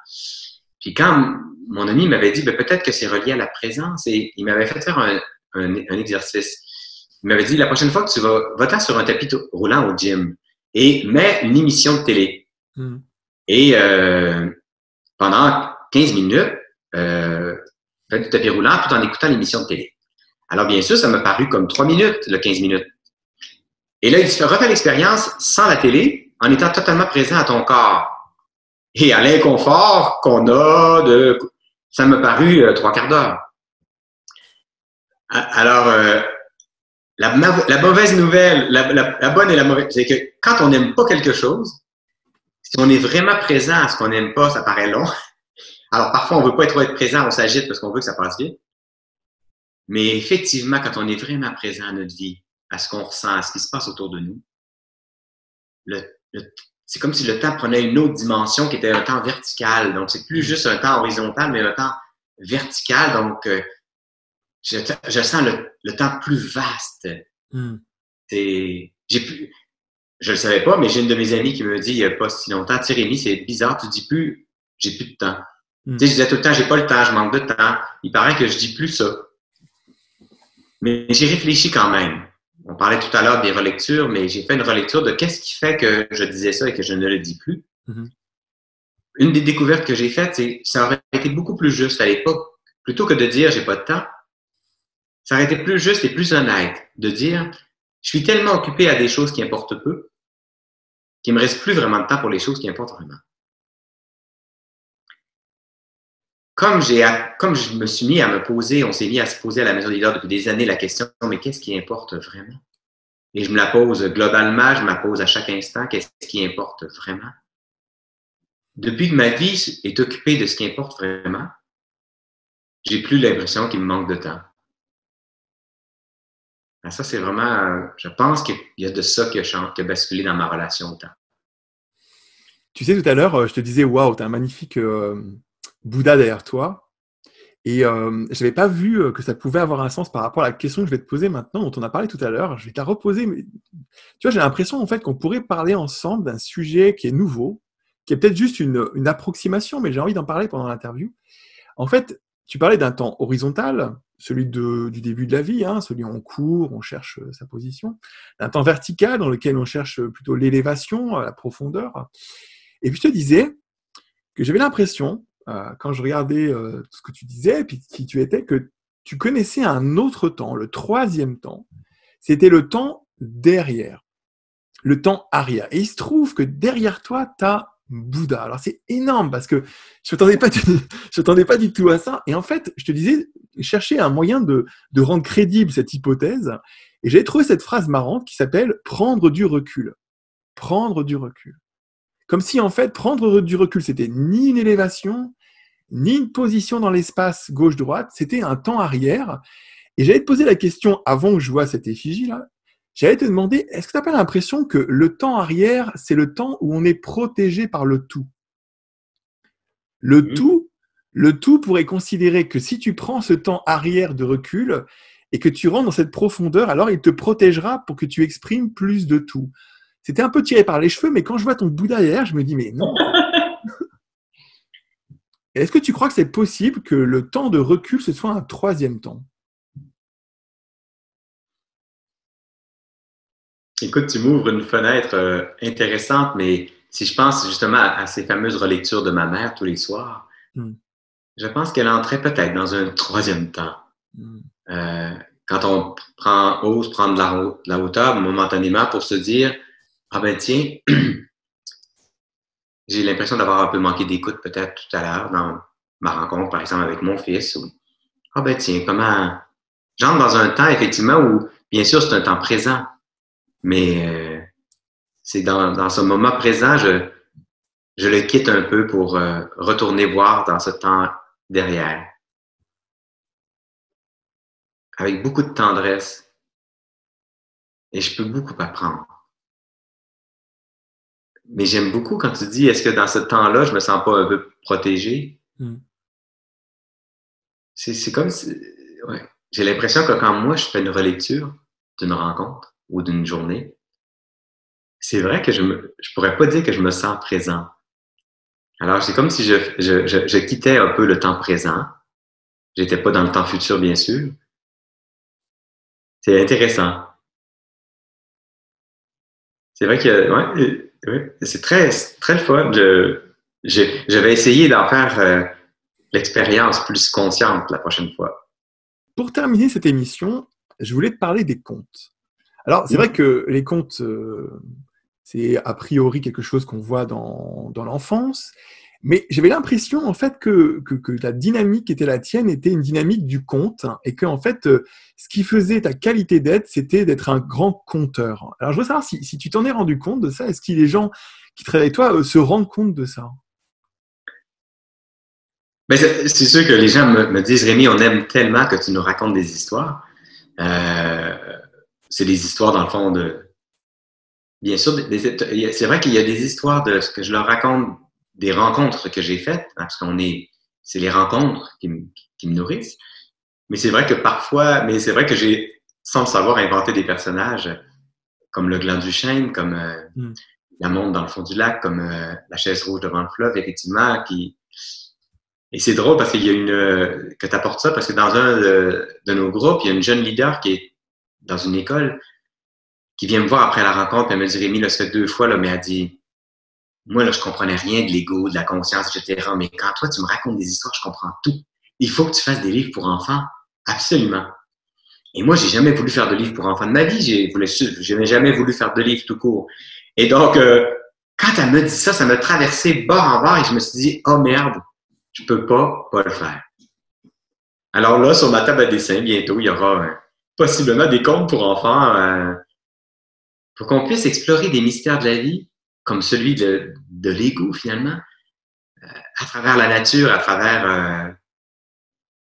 Puis quand mon ami m'avait dit, peut-être que c'est relié à la présence, et il m'avait fait faire un exercice. Il m'avait dit, la prochaine fois que tu va-t'en sur un tapis roulant au gym et mets une émission de télé. Et pendant 15 minutes, fais du tapis roulant tout en écoutant l'émission de télé. Alors, bien sûr, ça m'a paru comme 3 minutes, le 15 minutes. Et là, il te refait l'expérience sans la télé, en étant totalement présent à ton corps. Et à l'inconfort qu'on a ça m'a paru 3 quarts d'heure. Alors, La mauvaise nouvelle, la bonne et la mauvaise, c'est que quand on n'aime pas quelque chose, si on est vraiment présent à ce qu'on n'aime pas, ça paraît long. Alors, parfois, on veut pas trop être présent, on s'agite parce qu'on veut que ça passe vite. Mais effectivement, quand on est vraiment présent à notre vie, à ce qu'on ressent, à ce qui se passe autour de nous, le, c'est comme si le temps prenait une autre dimension qui était un temps vertical. Donc, c'est plus juste un temps horizontal, mais un temps vertical. Donc, je sens le temps plus vaste. Je le savais pas, mais j'ai une de mes amies qui me dit il y a pas si longtemps, tu sais, Rémi, c'est bizarre, tu dis plus, j'ai plus de temps. Tu sais, je disais tout le temps, j'ai pas le temps, je manque de temps. Il paraît que je dis plus ça. Mais j'ai réfléchi quand même. On parlait tout à l'heure des relectures, mais j'ai fait une relecture de qu'est-ce qui fait que je disais ça et que je ne le dis plus. Une des découvertes que j'ai faites, c'est ça aurait été beaucoup plus juste à l'époque. Plutôt que de dire j'ai pas de temps, ça aurait été plus juste et plus honnête de dire je suis tellement occupé à des choses qui importent peu qu'il me reste plus vraiment de temps pour les choses qui importent vraiment. Comme je me suis mis à me poser, on s'est mis à se poser à la Maison des Leaders depuis des années la question, mais qu'est-ce qui importe vraiment? Et je me la pose globalement, je me la pose à chaque instant, qu'est-ce qui importe vraiment? Depuis que ma vie est occupée de ce qui importe vraiment, j'ai plus l'impression qu'il me manque de temps. Alors ça, c'est vraiment, je pense qu'il y a de ça qui a basculé dans ma relation au temps. Tu sais, tout à l'heure, je te disais, waouh, tu as un magnifique Bouddha derrière toi. Et je n'avais pas vu que ça pouvait avoir un sens par rapport à la question que je vais te poser maintenant, dont on a parlé tout à l'heure. Je vais te la reposer. Mais, tu vois, j'ai l'impression en fait qu'on pourrait parler ensemble d'un sujet qui est nouveau, qui est peut-être juste une approximation, mais j'ai envie d'en parler pendant l'interview. En fait, tu parlais d'un temps horizontal, celui du début de la vie, hein, celui où on court, on cherche sa position. D'un temps vertical, dans lequel on cherche plutôt l'élévation, la profondeur. Et puis je te disais que j'avais l'impression, quand je regardais tout ce que tu disais, et puis qui tu étais, que tu connaissais un autre temps, le troisième temps. C'était le temps derrière, le temps arrière. Et il se trouve que derrière toi, tu as Bouddha. Alors c'est énorme parce que je m'attendais pas du tout à ça. Et en fait, je te disais, chercher un moyen de rendre crédible cette hypothèse. Et j'ai trouvé cette phrase marrante qui s'appelle « prendre du recul ». Prendre du recul. Comme si, en fait, prendre du recul, c'était ni une élévation, ni une position dans l'espace gauche-droite, c'était un temps arrière. Et j'allais te poser la question, avant que je vois cette effigie-là, j'allais te demander, est-ce que tu n'as pas l'impression que le temps arrière, c'est le temps où on est protégé par le tout? Le tout pourrait considérer que si tu prends ce temps arrière de recul et que tu rentres dans cette profondeur, alors il te protégera pour que tu exprimes plus de tout. C'était un peu tiré par les cheveux, mais quand je vois ton Bouddha derrière, je me dis, mais non. Est-ce que tu crois que c'est possible que le temps de recul, ce soit un troisième temps? Écoute, tu m'ouvres une fenêtre intéressante, mais si je pense justement à ces fameuses relectures de ma mère tous les soirs, je pense qu'elle entrait peut-être dans un troisième temps. Quand on ose prendre de la hauteur momentanément pour se dire ah ben tiens, j'ai l'impression d'avoir un peu manqué d'écoute peut-être tout à l'heure dans ma rencontre, par exemple, avec mon fils. Ah ben tiens, comment... J'entre dans un temps, effectivement, où, bien sûr, c'est un temps présent, mais c'est dans ce moment présent, je le quitte un peu pour retourner voir dans ce temps derrière. Avec beaucoup de tendresse. Et je peux beaucoup apprendre. Mais j'aime beaucoup quand tu dis, est-ce que dans ce temps-là, je me sens pas un peu protégé? C'est comme si... Ouais. J'ai l'impression que quand moi, je fais une relecture d'une rencontre ou d'une journée, c'est vrai que je pourrais pas dire que je me sens présent. Alors, c'est comme si je quittais un peu le temps présent. J'étais pas dans le temps futur, bien sûr. C'est intéressant. C'est vrai que... Ouais, c'est très le fun. Je vais essayer d'en faire l'expérience plus consciente la prochaine fois. Pour terminer cette émission, je voulais te parler des contes. Alors, c'est vrai que les contes, c'est a priori quelque chose qu'on voit dans l'enfance. Mais j'avais l'impression, en fait, que la dynamique qui était la tienne était une dynamique du conte, hein, et que, en fait, ce qui faisait ta qualité d'être, c'était d'être un grand conteur. Alors, je veux savoir si tu t'en es rendu compte de ça. Est-ce que les gens qui travaillent avec toi se rendent compte de ça? Mais c'est sûr que les gens me disent, Rémi, on aime tellement que tu nous racontes des histoires. Euh, c'est des histoires, dans le fond, de... Bien sûr, c'est vrai qu'il y a des histoires de ce que je leur raconte, des rencontres que j'ai faites, hein, parce c'est les rencontres qui me nourrissent. Mais c'est vrai que parfois, mais c'est vrai que j'ai, sans le savoir, inventé des personnages comme le gland du chêne, comme Mm. la montre dans le fond du lac, comme la chaise rouge devant le fleuve, effectivement. Et c'est drôle parce qu'il y a que tu apportes ça, parce que dans un de nos groupes, il y a une jeune leader qui est dans une école qui vient me voir après la rencontre, et elle me dit, Rémi, là, ça fait 2 fois, là, mais elle dit, moi, là, je comprenais rien de l'ego, de la conscience, etc. Mais quand toi, tu me racontes des histoires, je comprends tout. Il faut que tu fasses des livres pour enfants. Absolument. Et moi, j'ai jamais voulu faire de livres pour enfants de ma vie. J'ai jamais voulu faire de livres tout court. Et donc, quand elle me dit ça, ça m'a traversé bord en bord et je me suis dit, oh merde, je peux pas le faire. Alors là, sur ma table à dessin, bientôt, il y aura possiblement des contes pour enfants pour qu'on puisse explorer des mystères de la vie, comme celui de l'ego, finalement, à travers la nature, à travers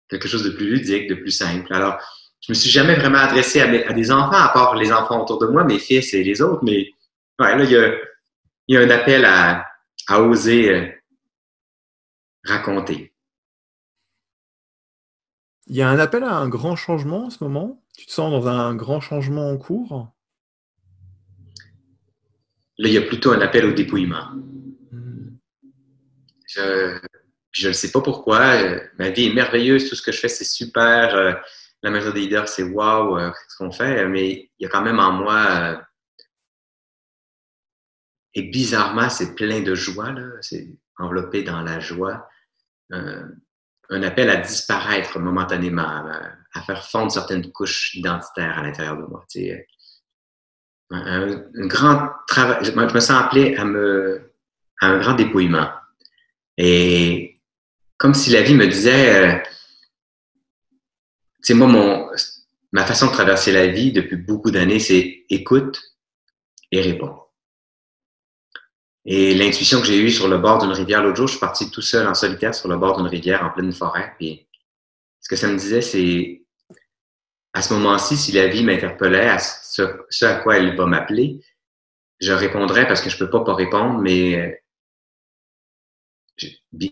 quelque chose de plus ludique, de plus simple. Alors, je me suis jamais vraiment adressé à des enfants, à part les enfants autour de moi, mes fils et les autres, mais ouais, là, il y a un appel à oser raconter. Il y a un appel à un grand changement en ce moment? Tu te sens dans un grand changement en cours? Là, il y a plutôt un appel au dépouillement. Mm. Je, je ne sais pas pourquoi. Ma vie est merveilleuse, tout ce que je fais, c'est super. La maison des leaders, c'est wow, ce qu'on fait, mais il y a quand même en moi, et bizarrement, c'est plein de joie, là. C'est enveloppé dans la joie. Euh, un appel à disparaître momentanément, à faire fondre certaines couches identitaires à l'intérieur de moi. Tu sais, un grand travail. Je me sens appelé à un grand dépouillement. Et comme si la vie me disait, tu sais, moi, ma façon de traverser la vie depuis beaucoup d'années, c'est écoute et réponds. Et l'intuition que j'ai eue sur le bord d'une rivière l'autre jour, je suis parti tout seul en solitaire sur le bord d'une rivière en pleine forêt. Puis ce que ça me disait, c'est à ce moment-ci, si la vie m'interpellait à ce à quoi elle va m'appeler, je répondrais parce que je peux pas répondre, mais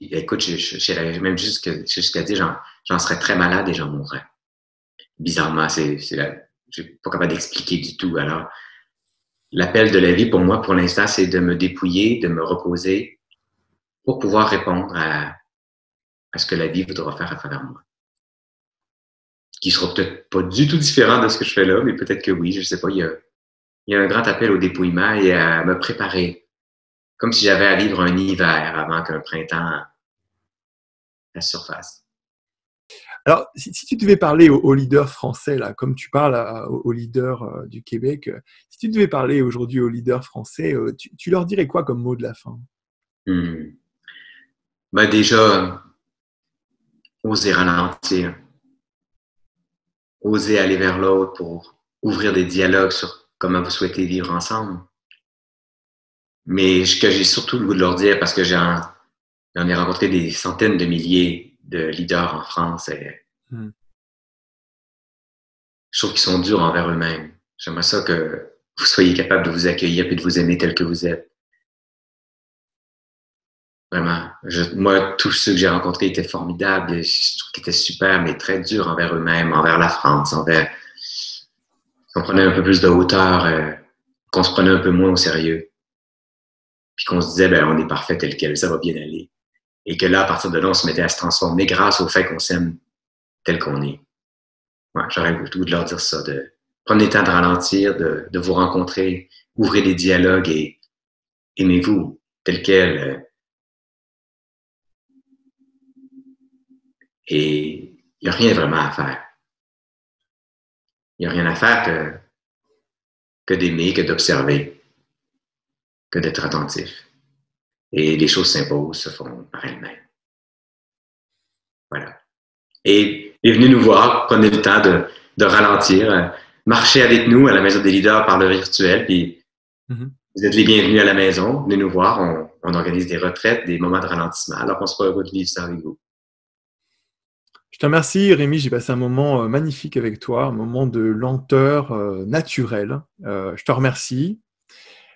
écoute, j'irais même jusqu'à dire j'en serais très malade et j'en mourrais. Bizarrement, je suis pas capable d'expliquer du tout. Alors, l'appel de la vie pour moi, pour l'instant, c'est de me dépouiller, de me reposer pour pouvoir répondre à ce que la vie voudra faire à travers moi. Qui sera peut-être pas du tout différent de ce que je fais là, mais peut-être que oui, je sais pas. Il y a un grand appel au dépouillement et à me préparer, comme si j'avais à vivre un hiver avant qu'un printemps la surface. Alors, si tu devais parler aux leaders français, là, comme tu parles aux leaders du Québec, si tu devais parler aujourd'hui aux leaders français, tu leur dirais quoi comme mot de la fin? Ben déjà, oser ralentir, oser aller vers l'autre pour ouvrir des dialogues sur comment vous souhaitez vivre ensemble. Mais ce que j'ai surtout le goût de leur dire, parce que j'en ai rencontré des centaines de milliers de leaders en France, et je trouve qu'ils sont durs envers eux-mêmes. J'aimerais ça que vous soyez capable de vous accueillir et de vous aimer tel que vous êtes. Vraiment. Moi, tous ceux que j'ai rencontrés étaient formidables. Et je trouve qu'ils étaient super, mais très durs envers eux-mêmes, envers la France, qu'on prenait un peu plus de hauteur, qu'on se prenait un peu moins au sérieux. Puis qu'on se disait, ben, on est parfait tel quel, ça va bien aller. Et que là, à partir de là, on se mettait à se transformer grâce au fait qu'on s'aime tel qu'on est. Ouais, j'aurais le goût de leur dire ça, de prendre le temps de ralentir, de vous rencontrer, ouvrez des dialogues et aimez-vous tel quel. Et il n'y a rien vraiment à faire. Il n'y a rien à faire que d'aimer, que d'observer, que d'être attentif. et les choses s'imposent, se font par elles-mêmes. Voilà. Et venez nous voir, prenez le temps de ralentir, marchez avec nous à la Maison des leaders par le virtuel, puis vous êtes les bienvenus à la maison, venez nous voir, on organise des retraites, des moments de ralentissement, alors qu'on sera heureux de vivre ça avec vous. Je te remercie, Rémi. J'ai passé un moment magnifique avec toi, un moment de lenteur naturelle. Je te remercie.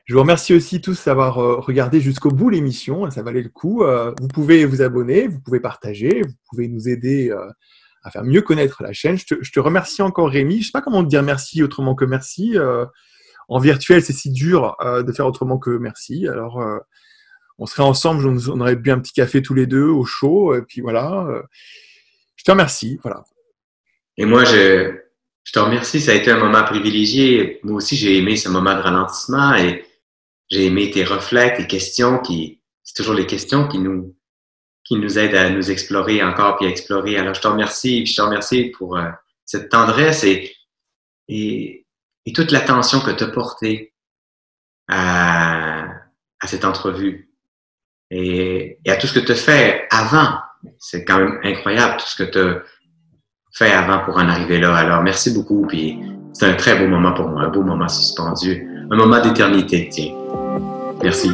Je vous remercie aussi tous d'avoir regardé jusqu'au bout l'émission. Ça valait le coup. Vous pouvez vous abonner, vous pouvez partager, vous pouvez nous aider à faire mieux connaître la chaîne. Je te remercie encore, Rémi. Je ne sais pas comment te dire merci autrement que merci. En virtuel, c'est si dur de faire autrement que merci. Alors, on serait ensemble, on aurait bu un petit café tous les deux au chaud. Et puis voilà. Je te remercie. Voilà. Et moi, je te remercie. Ça a été un moment privilégié. Moi aussi, j'ai aimé ce moment de ralentissement et j'ai aimé tes reflets, tes questions c'est toujours les questions qui nous aident à nous explorer encore puis à explorer. Alors, je te remercie pour cette tendresse et toute l'attention que tu as portée à cette entrevue et à tout ce que tu as fait avant. C'est quand même incroyable tout ce que tu as fait avant pour en arriver là. Alors, merci beaucoup. Puis, c'est un très beau moment pour moi, un beau moment suspendu, un moment d'éternité. Tiens, merci.